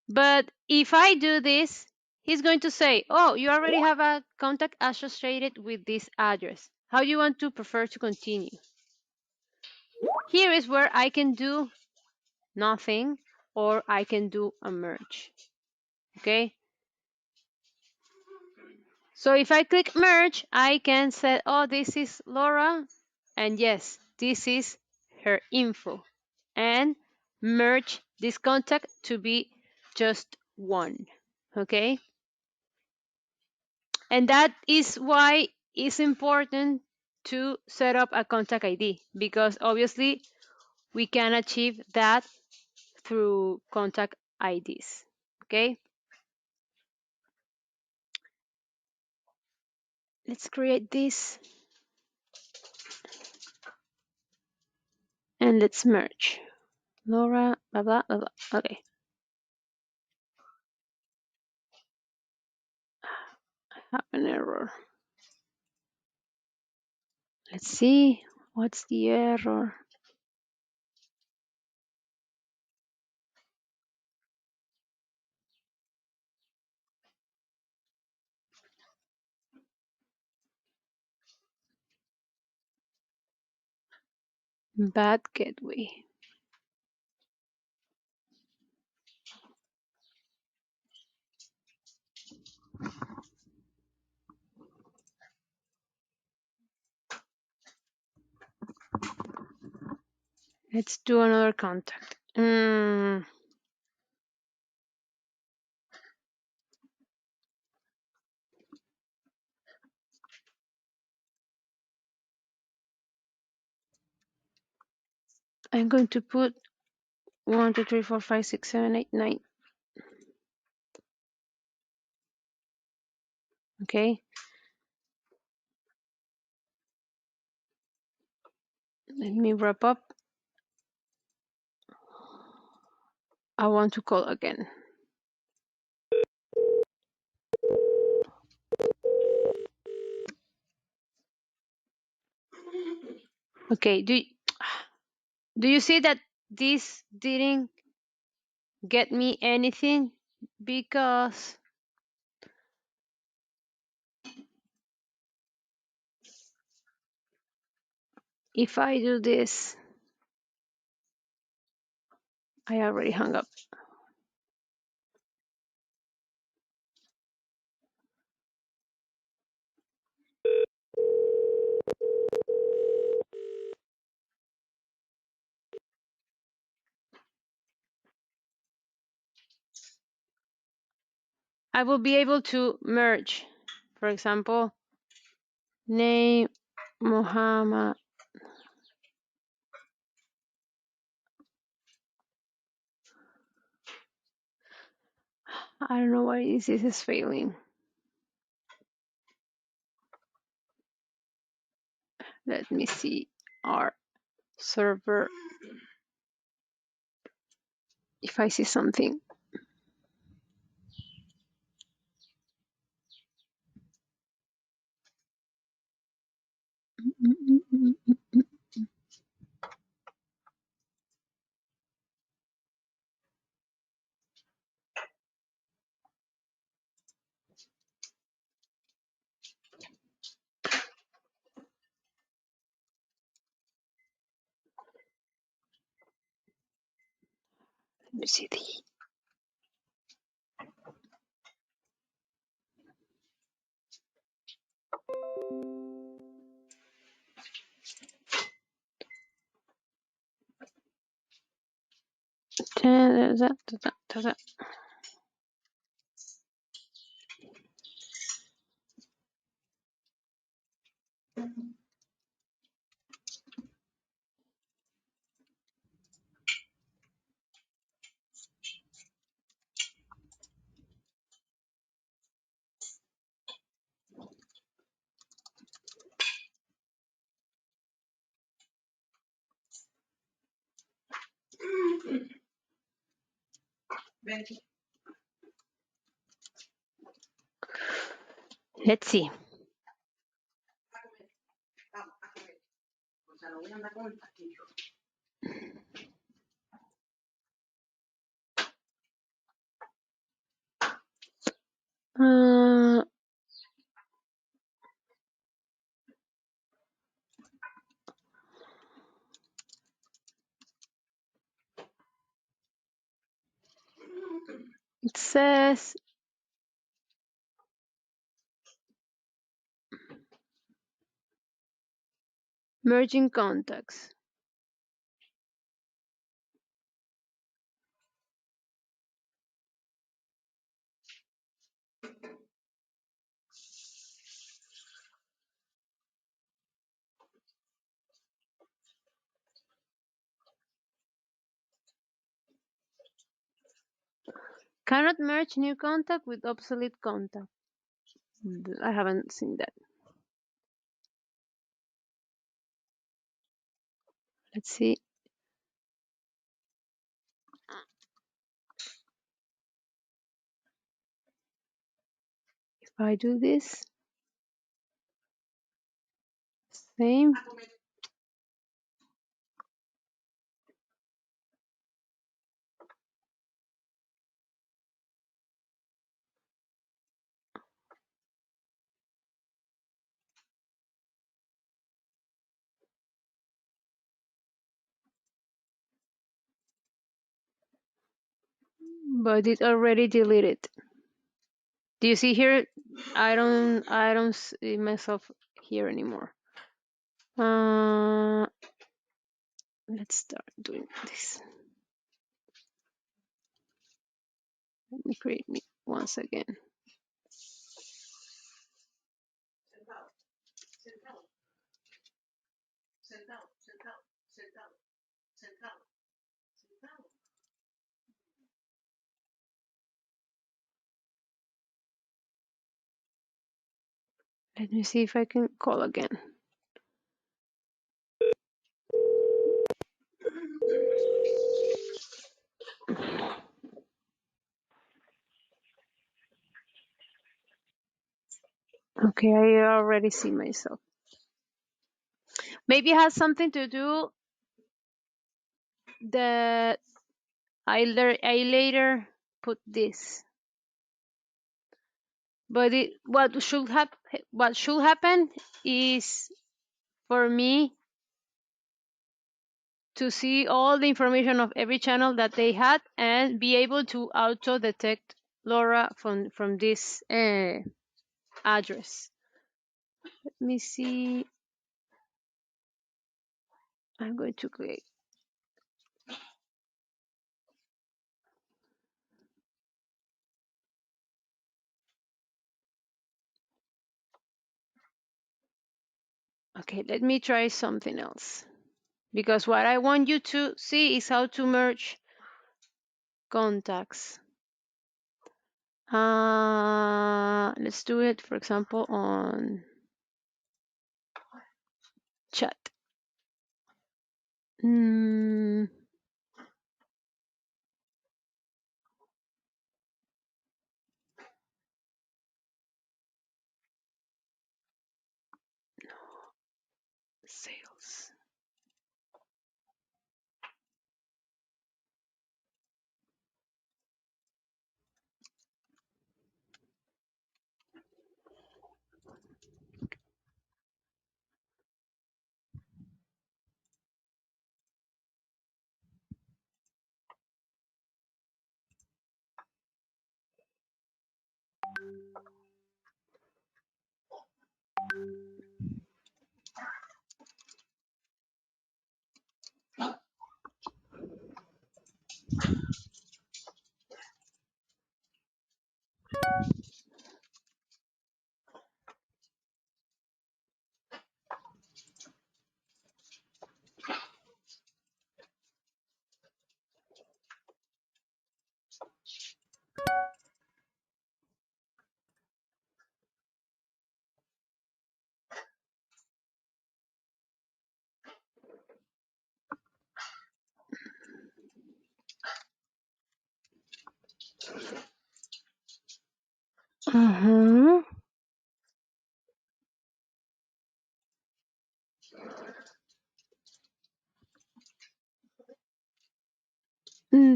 But if I do this, he's going to say, oh, you already have a contact associated with this address. How do you want to prefer to continue? Here is where I can do nothing or I can do a merge. Okay. So if I click merge, I can say, oh, this is Laura. And yes, this is her info. And merge this contact to be just one. Okay. And that is why it's important to set up a contact ID, because obviously we can achieve that through contact IDs. Okay. Let's create this and let's merge. Laura, blah, blah, blah, blah. Okay. I have an error. Let's see. What's the error? Bad gateway. Let's do another contact. I'm going to put 1, 2, 3, 4, 5, 6, 7, 8, 9. Okay. Let me wrap up. I want to call again. Okay. Do you see that this didn't get me anything? Because if I do this, I already hung up. I will be able to merge. For example, name Muhammad. I don't know why this is failing. Let me see our server if I see something. me see the. Let's see. Uh, it says merging contacts. Cannot merge new contact with obsolete contact. I haven't seen that. Let's see. If I do this, same. But it already deleted. Do you see here? I don't see myself here anymore. Let's start doing this. Let me create me once again. Let me see if I can call again. Okay, I already see myself. Maybe it has something to do that I later put this. But what should happen is for me to see all the information of every channel that they had and be able to auto detect LoRa from this address. Let me see. I'm going to click. Okay, let me try something else. Because what I want you to see is how to merge contacts. Let's do it, for example, on chat. Sales.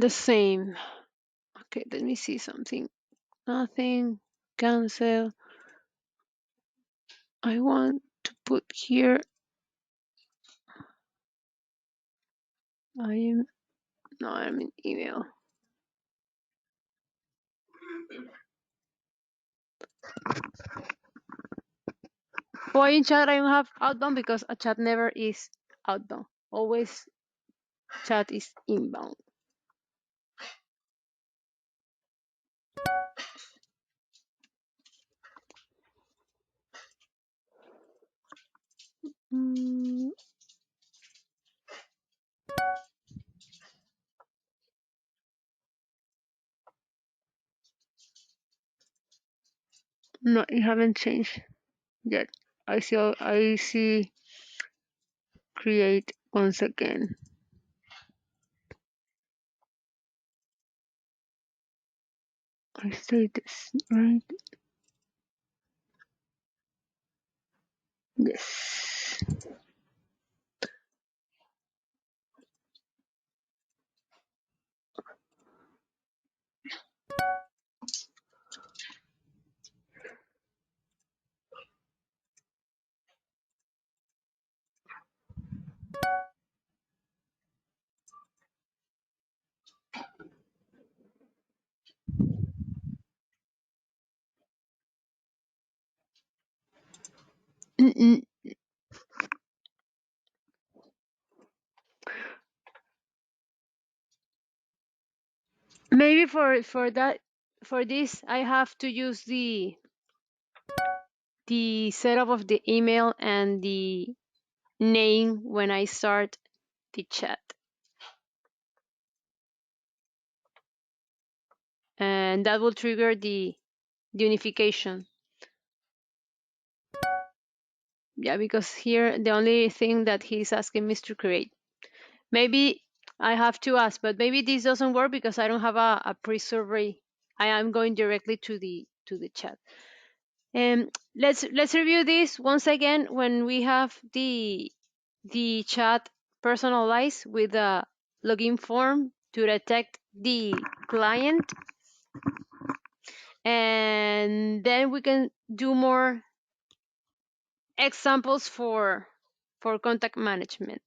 the same. Okay, let me see something. Nothing. Cancel. I want to put here. I'm in email. Why in chat I don't have outbound? Because a chat never is outbound. Always chat is inbound. No, it haven't changed yet. I see create once again. I say this right. Yes. Mm-mm. Maybe for this I have to use the setup of the email and the name when I start the chat. And that will trigger the unification. Yeah, because here the only thing that he's asking me is to create. Maybe I have to ask, but maybe this doesn't work because I don't have a pre-survey. I am going directly to the chat. Let's review this once again when we have the chat personalized with a login form to detect the client, and then we can do more examples for contact management.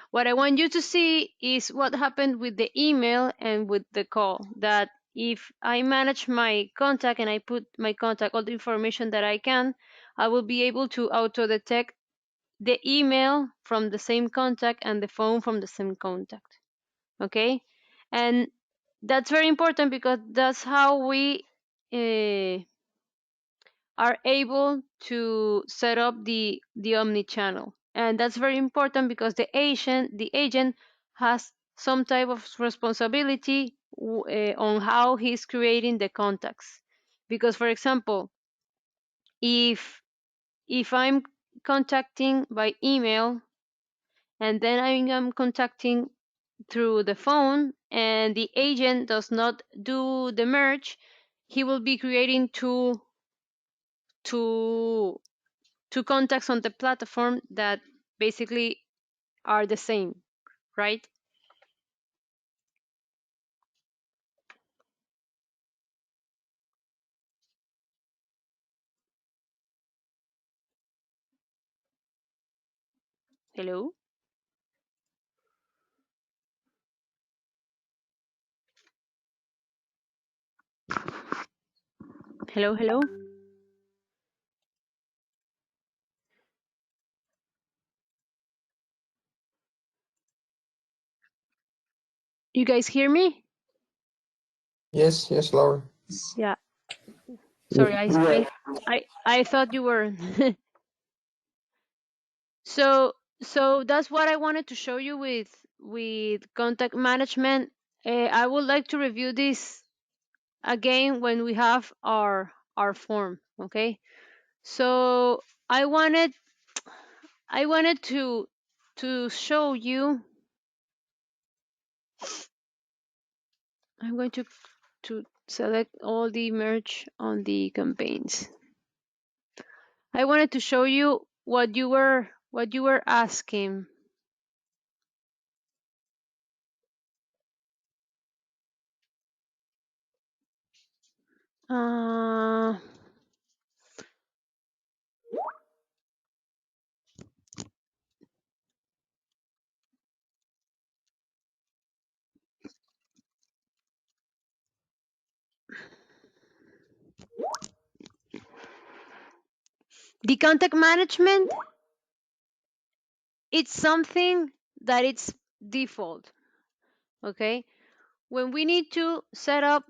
What I want you to see is what happened with the email and with the call. That if I manage my contact and I put my contact, all the information that I can, I will be able to auto detect the email from the same contact and the phone from the same contact. Okay? And that's very important because that's how we are able to set up the omni-channel. And that's very important because the agent has some type of responsibility on how he's creating the contacts. Because for example, if I'm contacting by email and then I am contacting through the phone and the agent does not do the merge, he will be creating two two contacts on the platform that basically are the same, right? Hello? Hello, hello? You guys hear me? Yes, yes, Laura. Yeah. Yes, Sorry, yeah. I thought you were. so that's what I wanted to show you with contact management. I would like to review this again when we have our form, okay? So I wanted to show you. I'm going to select all the merge on the campaigns. I wanted to show you what you were asking. Uh, the contact management, it's something that it's default. Okay, when we need to set up,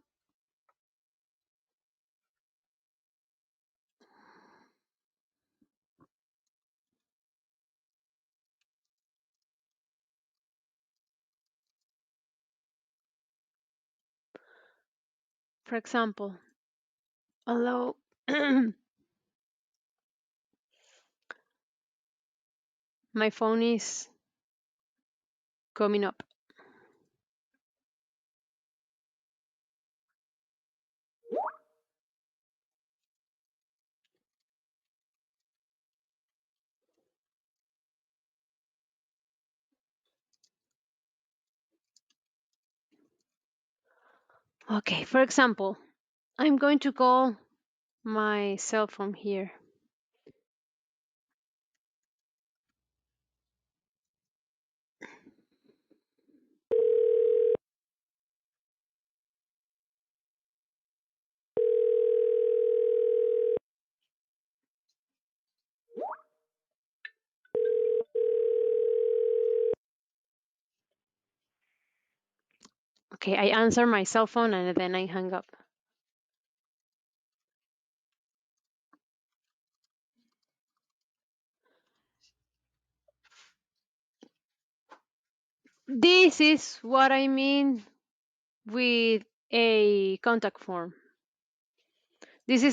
for example, hello, my phone is coming up. Okay, for example, I'm going to call my cell phone here. Okay, I answer my cell phone and then I hang up. This is what I mean with a contact form. This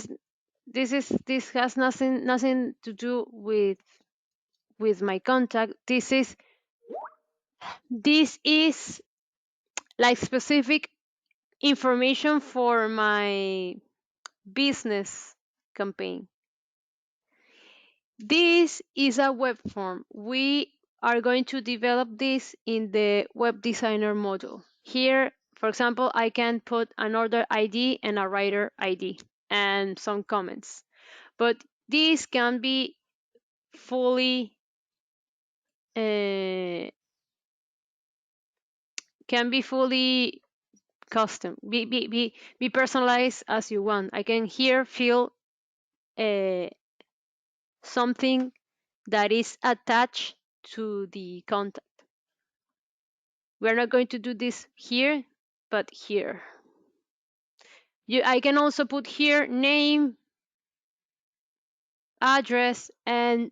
has nothing to do with my contact. This is like specific information for my business campaign. This is a web form. We are going to develop this in the web designer module. Here, for example, I can put an order ID and a writer ID and some comments. But this fully uh, can be fully custom, be personalized as you want. I can here fill uh, something that is attached to the contact. We're not going to do this here, but here. I can also put here name, address, and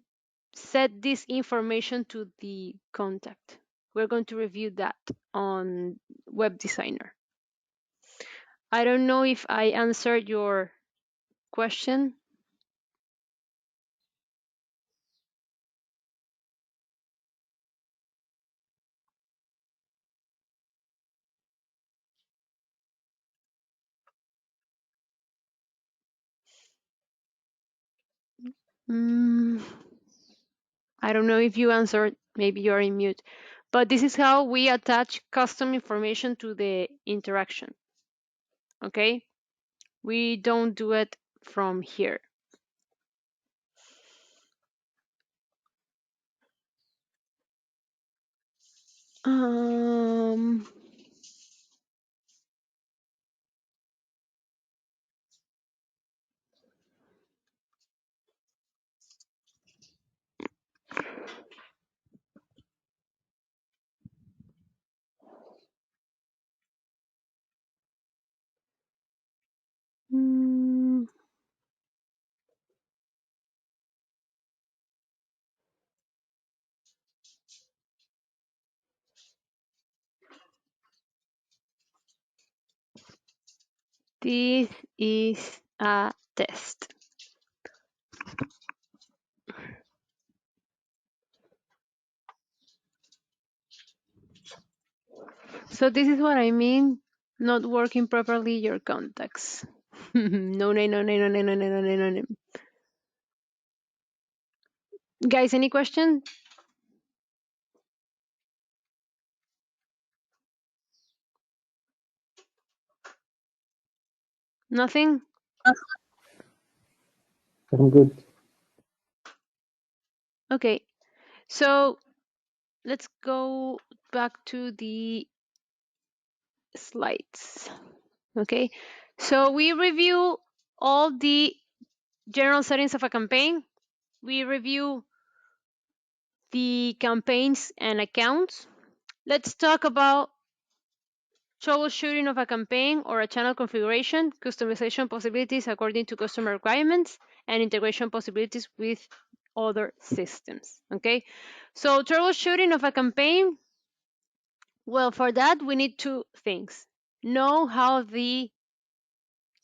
set this information to the contact. We're going to review that on Web Designer. I don't know if I answered your question. Mm, I don't know if you answered, maybe you're in mute. But this is how we attach custom information to the interaction. Okay? We don't do it from here. Um, mm, this is a test. So this is what I mean, not working properly your contacts. No, no, no, no, no, no, no, no, no, no, no. Guys, any question? Nothing? I'm good. Okay, so let's go back to the slides. Okay, so we review all the general settings of a campaign. We review the campaigns and accounts. Let's talk about troubleshooting of a campaign or a channel configuration, customization possibilities according to customer requirements, and integration possibilities with other systems. Okay, so troubleshooting of a campaign, well, for that we need two things: know how the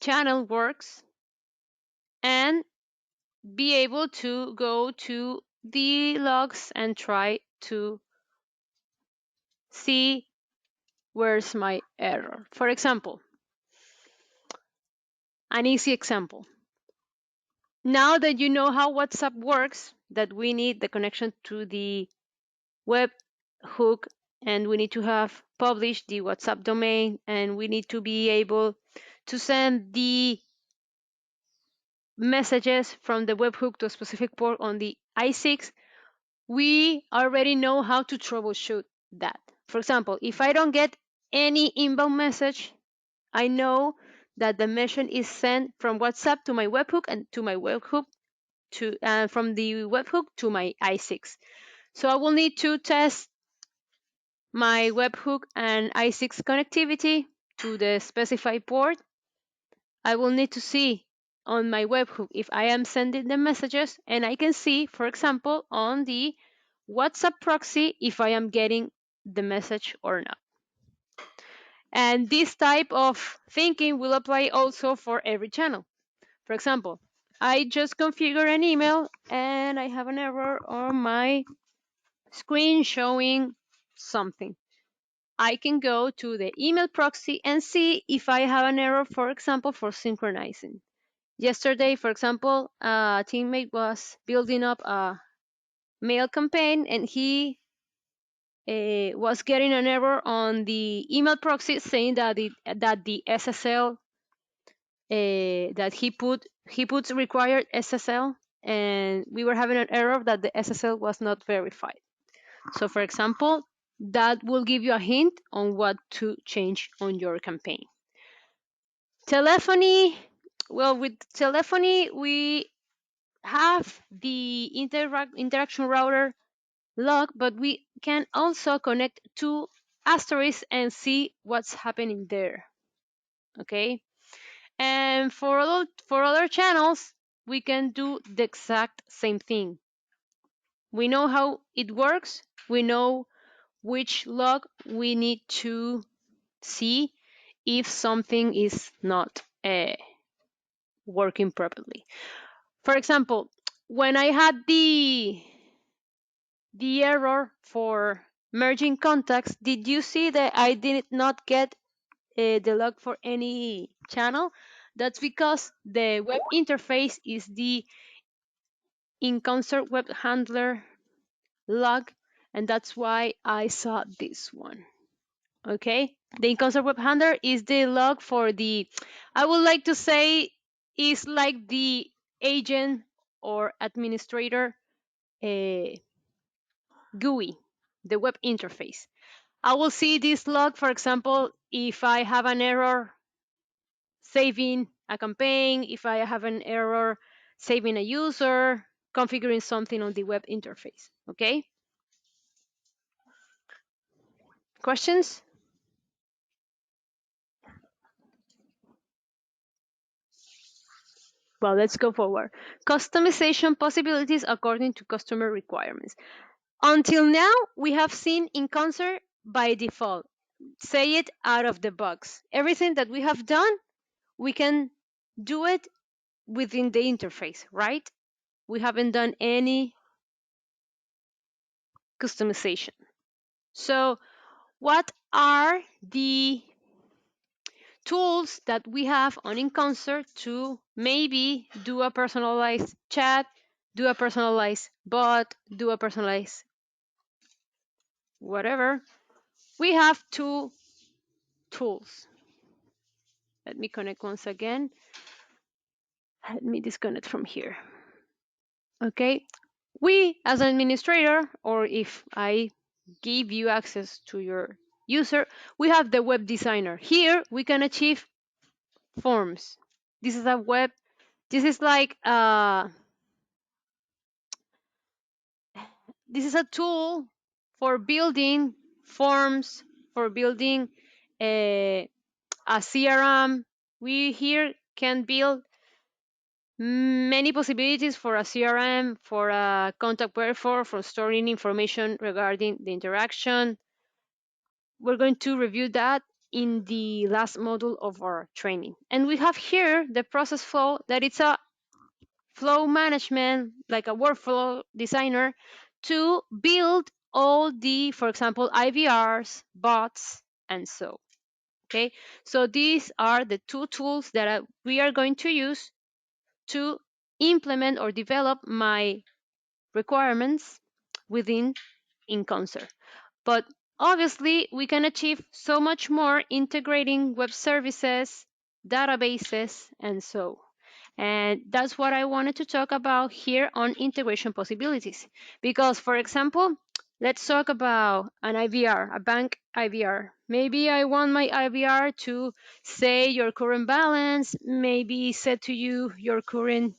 channel works and be able to go to the logs and try to see where's my error. For example, an easy example. Now that you know how WhatsApp works, that we need the connection to the web hook, and we need to have published the WhatsApp domain, and we need to be able to send the messages from the webhook to a specific port on the i6, we already know how to troubleshoot that. For example, if I don't get any inbound message, I know that the message is sent from WhatsApp to my webhook and to my webhook to from the webhook to my i6. So I will need to test my webhook and i6 connectivity to the specified port. I will need to see on my webhook if I am sending the messages, and I can see, for example, on the WhatsApp proxy if I am getting the message or not. And this type of thinking will apply also for every channel. For example, I just configure an email and I have an error on my screen showing something. I can go to the email proxy and see if I have an error, for example, for synchronizing. Yesterday, for example, a teammate was building up a mail campaign and he was getting an error on the email proxy saying that the SSL that he puts required SSL, and we were having an error that the SSL was not verified. So, for example, that will give you a hint on what to change on your campaign. Telephony, well, with telephony, we have the interaction router log, but we can also connect to Asterisk and see what's happening there. Okay, and for other channels, we can do the exact same thing. We know how it works. We know which log we need to see if something is not working properly. For example, when I had the error for merging contacts, did you see that I did not get the log for any channel? That's because the web interface is the inConcert web handler log, and that's why I saw this one. Okay, the inConcert web handler is the log for the, I would like to say, is like the agent or administrator GUI, the web interface. I will see this log, for example, if I have an error saving a campaign, if I have an error saving a user, configuring something on the web interface. Okay? Questions? Well, let's go forward. Customization possibilities according to customer requirements. Until now, we have seen inConcert by default. Say it out of the box. Everything that we have done, we can do it within the interface, right? We haven't done any customization. So, what are the tools that we have on inConcert to maybe do a personalized chat, do a personalized bot, do a personalized whatever? We have two tools. Let me connect once again. Let me disconnect from here. Okay, we as an administrator, or if I give you access to your user, we have the web designer. Here we can achieve forms. This is a web, this is like this is a tool for building forms, for building a CRM. We here can build many possibilities for a CRM, for a contact platform, for storing information regarding the interaction. We're going to review that in the last module of our training. And we have here the process flow, that it's a flow management, like a workflow designer, to build all the, for example, IVRs, bots, and so. Okay, so these are the two tools that we are going to use to implement or develop my requirements within inConcert. But obviously, we can achieve so much more integrating web services, databases, and so. And that's what I wanted to talk about here on integration possibilities. Because, for example, let's talk about an IVR, a bank IVR. Maybe I want my IVR to say your current balance, maybe set to you your current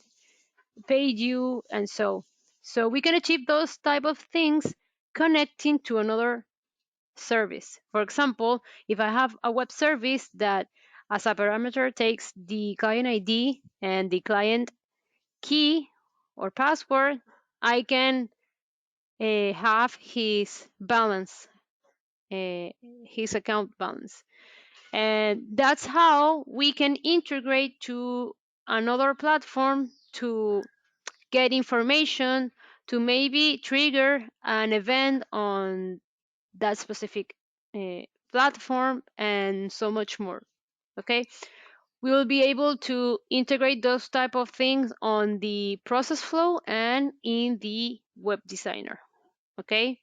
paid you, and so. So we can achieve those type of things connecting to another service. For example, if I have a web service that as a parameter takes the client ID and the client key or password, I can have his balance, his account balance. And that's how we can integrate to another platform to get information, to maybe trigger an event on that specific platform, and so much more. Okay, we will be able to integrate those type of things on the process flow and in the web designer. Okay,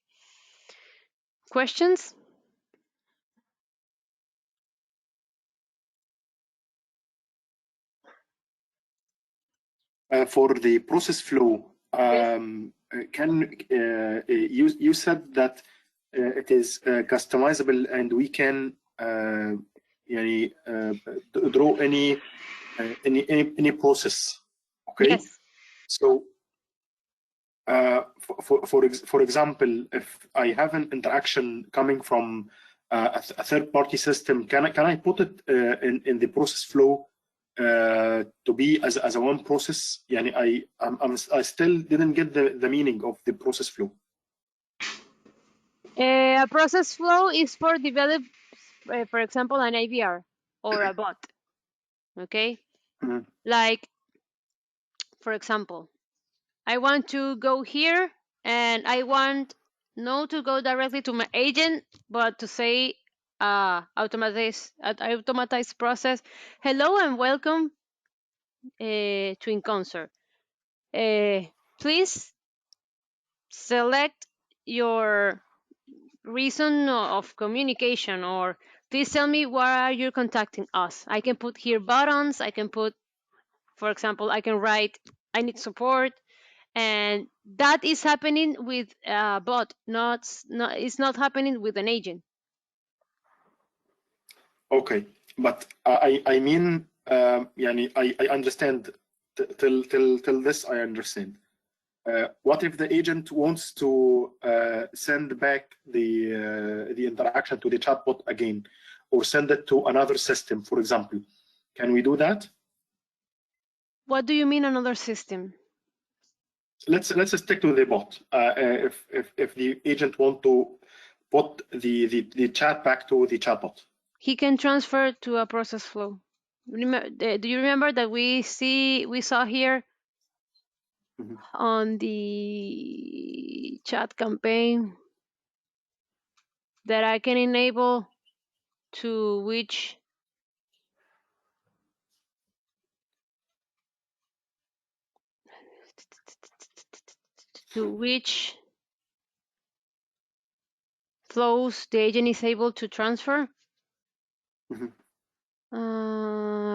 questions? For the process flow, Yes. you said that it is customizable and we can يعني, draw any process. Okay, Yes. so for example, if I have an interaction coming from a third party system, can I put it in the process flow to be as a one process? يعني I still didn't get the meaning of the process flow. A process flow is for develop, for example, an IVR or a bot. Okay, like for example, I want to go here and I want not to go directly to my agent, but to say automatized process. Hello and welcome to inConcert. Please select your reason of communication, or please tell me why are you contacting us. I can put here buttons. I can put, for example, I can write I need support, and that is happening with a bot, not it's not happening with an agent. Okay, but I mean يعني I understand till this I understand. What if the agent wants to send back the interaction to the chatbot again, or send it to another system, for example? Can we do that? What do you mean another system? Let's stick to the bot. If the agent want to put the chat back to the chatbot, He can transfer to a process flow. Do you remember that we saw here on the chat campaign that I can enable to which flows the agent is able to transfer.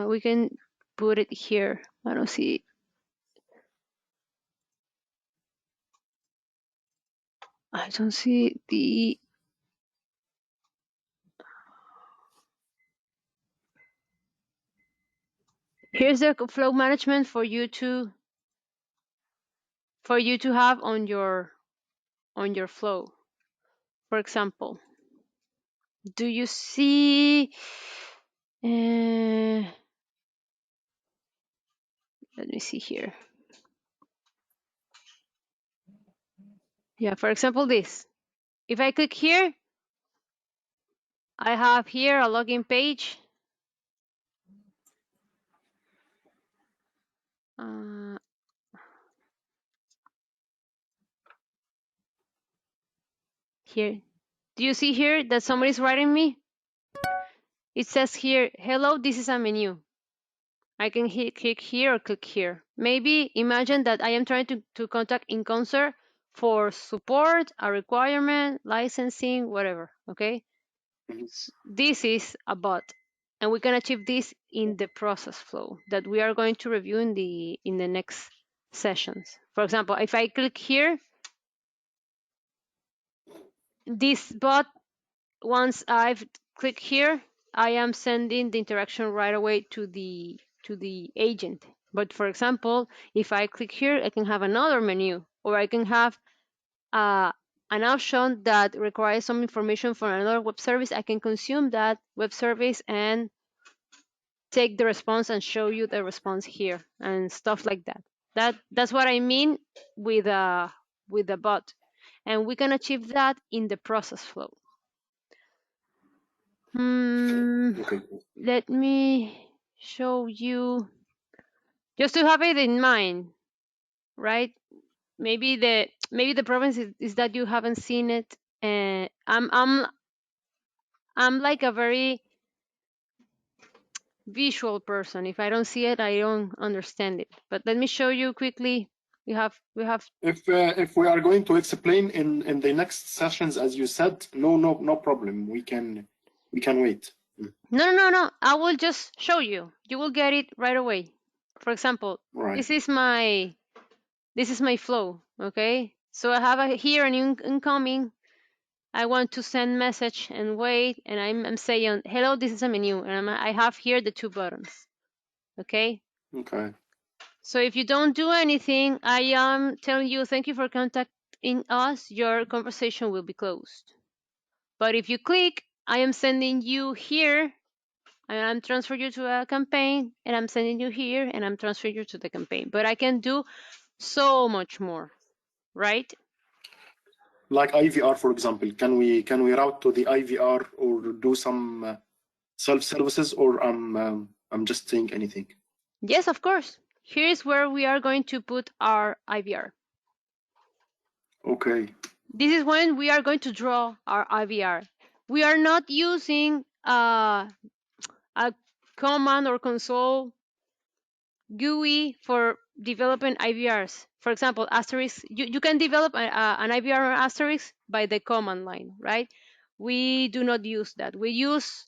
We can put it here. I don't see it. I don't see the. Here's the flow management for you to have on your flow. For example, do you see? Let me see here. Yeah, for example, this. If I click here, I have here a login page. Here. Do you see here that somebody's writing me? It says here, hello, this is a menu. I can click here or click here. Maybe imagine that I am trying to contact inConcert for support, a requirement, licensing, whatever, okay? This is a bot, and we can achieve this in the process flow that we are going to review in the next sessions. For example, if I click here, this bot, once I've clicked here, I am sending the interaction right away to the agent. But for example, if I click here, I can have another menu, or I can have an option that requires some information from another web service. I can consume that web service and take the response and show you the response here and stuff like that. That's what I mean with a bot, and we can achieve that in the process flow. Okay. Let me show you, just to have it in mind, right? Maybe the problem is that you haven't seen it. I'm like a very visual person. If I don't see it, I don't understand it. But let me show you quickly. We have. If we are going to explain in the next sessions, as you said, no problem. We can wait. No. I will just show you. You will get it right away. For example, Right. this is my flow. Okay, so I have here an incoming. I want to send message and wait, and I'm saying hello. This is a menu, and I have here the two buttons. Okay. Okay. So if you don't do anything, I am telling you thank you for contacting us. Your conversation will be closed. But if you click, I am sending you here, and I'm transferring you to a campaign, and I'm sending you here, and I'm transferring you to the campaign. But I can do so much more, right? Like IVR, for example, can we route to the IVR or do some self services, or I'm just saying anything? Yes, of course. Here's where we are going to put our IVR. Okay. This is when we are going to draw our IVR. We are not using a command or console GUI for developing IVRs. For example, asterisk, you can develop an IVR or asterisk by the command line, right? We do not use that. We use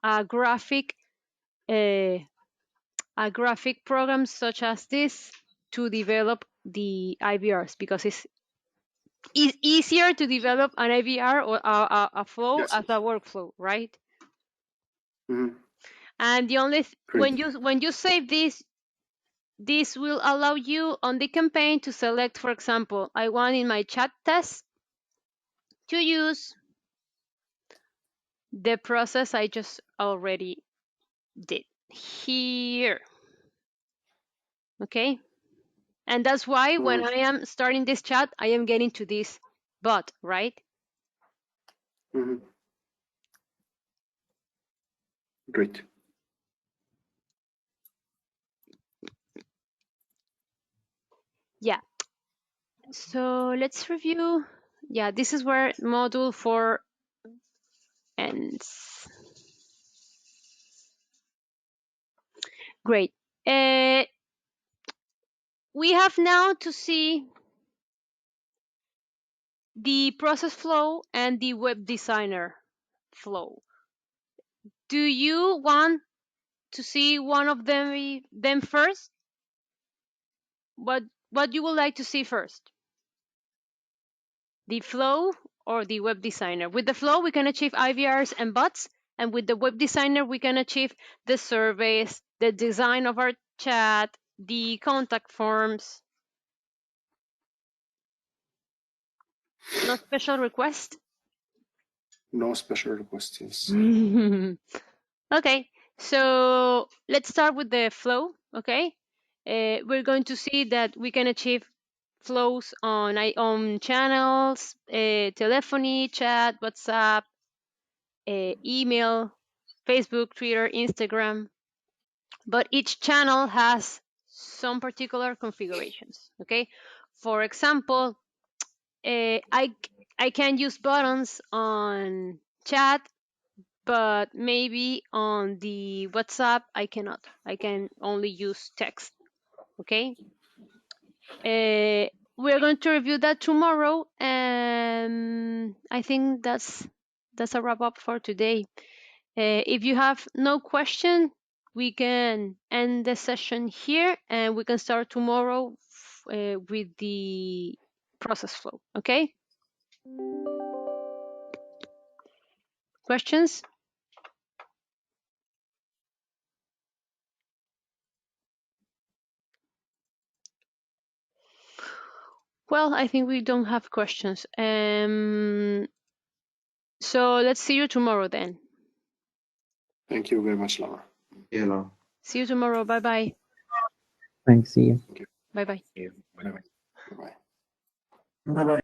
a graphic program such as this to develop the IVRs, because it's easier to develop an IVR or a flow Yes. as a workflow, right? Mm-hmm. And the only Great. when you save this will allow you on the campaign to select, for example, I want in my chat test to use the process I just already did here. Okay? And that's why when I am starting this chat, I am getting to this bot, right? Mm-hmm. Great. Yeah. So let's review. Yeah, this is where module 4 ends. Great. We have now to see the process flow and the web designer flow. Do you want to see one of them first? What you would like to see first? The flow or the web designer? With the flow, we can achieve IVRs and bots, and with the web designer, we can achieve the surveys, the design of our chat, the contact forms. No special request? No special requests. Yes. Okay, so let's start with the flow. Okay, we're going to see that we can achieve flows on channels, telephony, chat, WhatsApp, email, Facebook, Twitter, Instagram. But each channel has some particular configurations. Okay, for example, I can use buttons on chat, but maybe on the WhatsApp I cannot. I can only use text. Okay. We're going to review that tomorrow, and I think that's a wrap up for today. If you have no question, we can end the session here, and we can start tomorrow with the process flow. Okay. Questions? Well, I think we don't have questions. So let's see you tomorrow then. Thank you very much, Laura. Yeah, no. See you tomorrow. Bye bye. Thanks. See you. Bye bye. Bye bye. Bye bye. Bye-bye.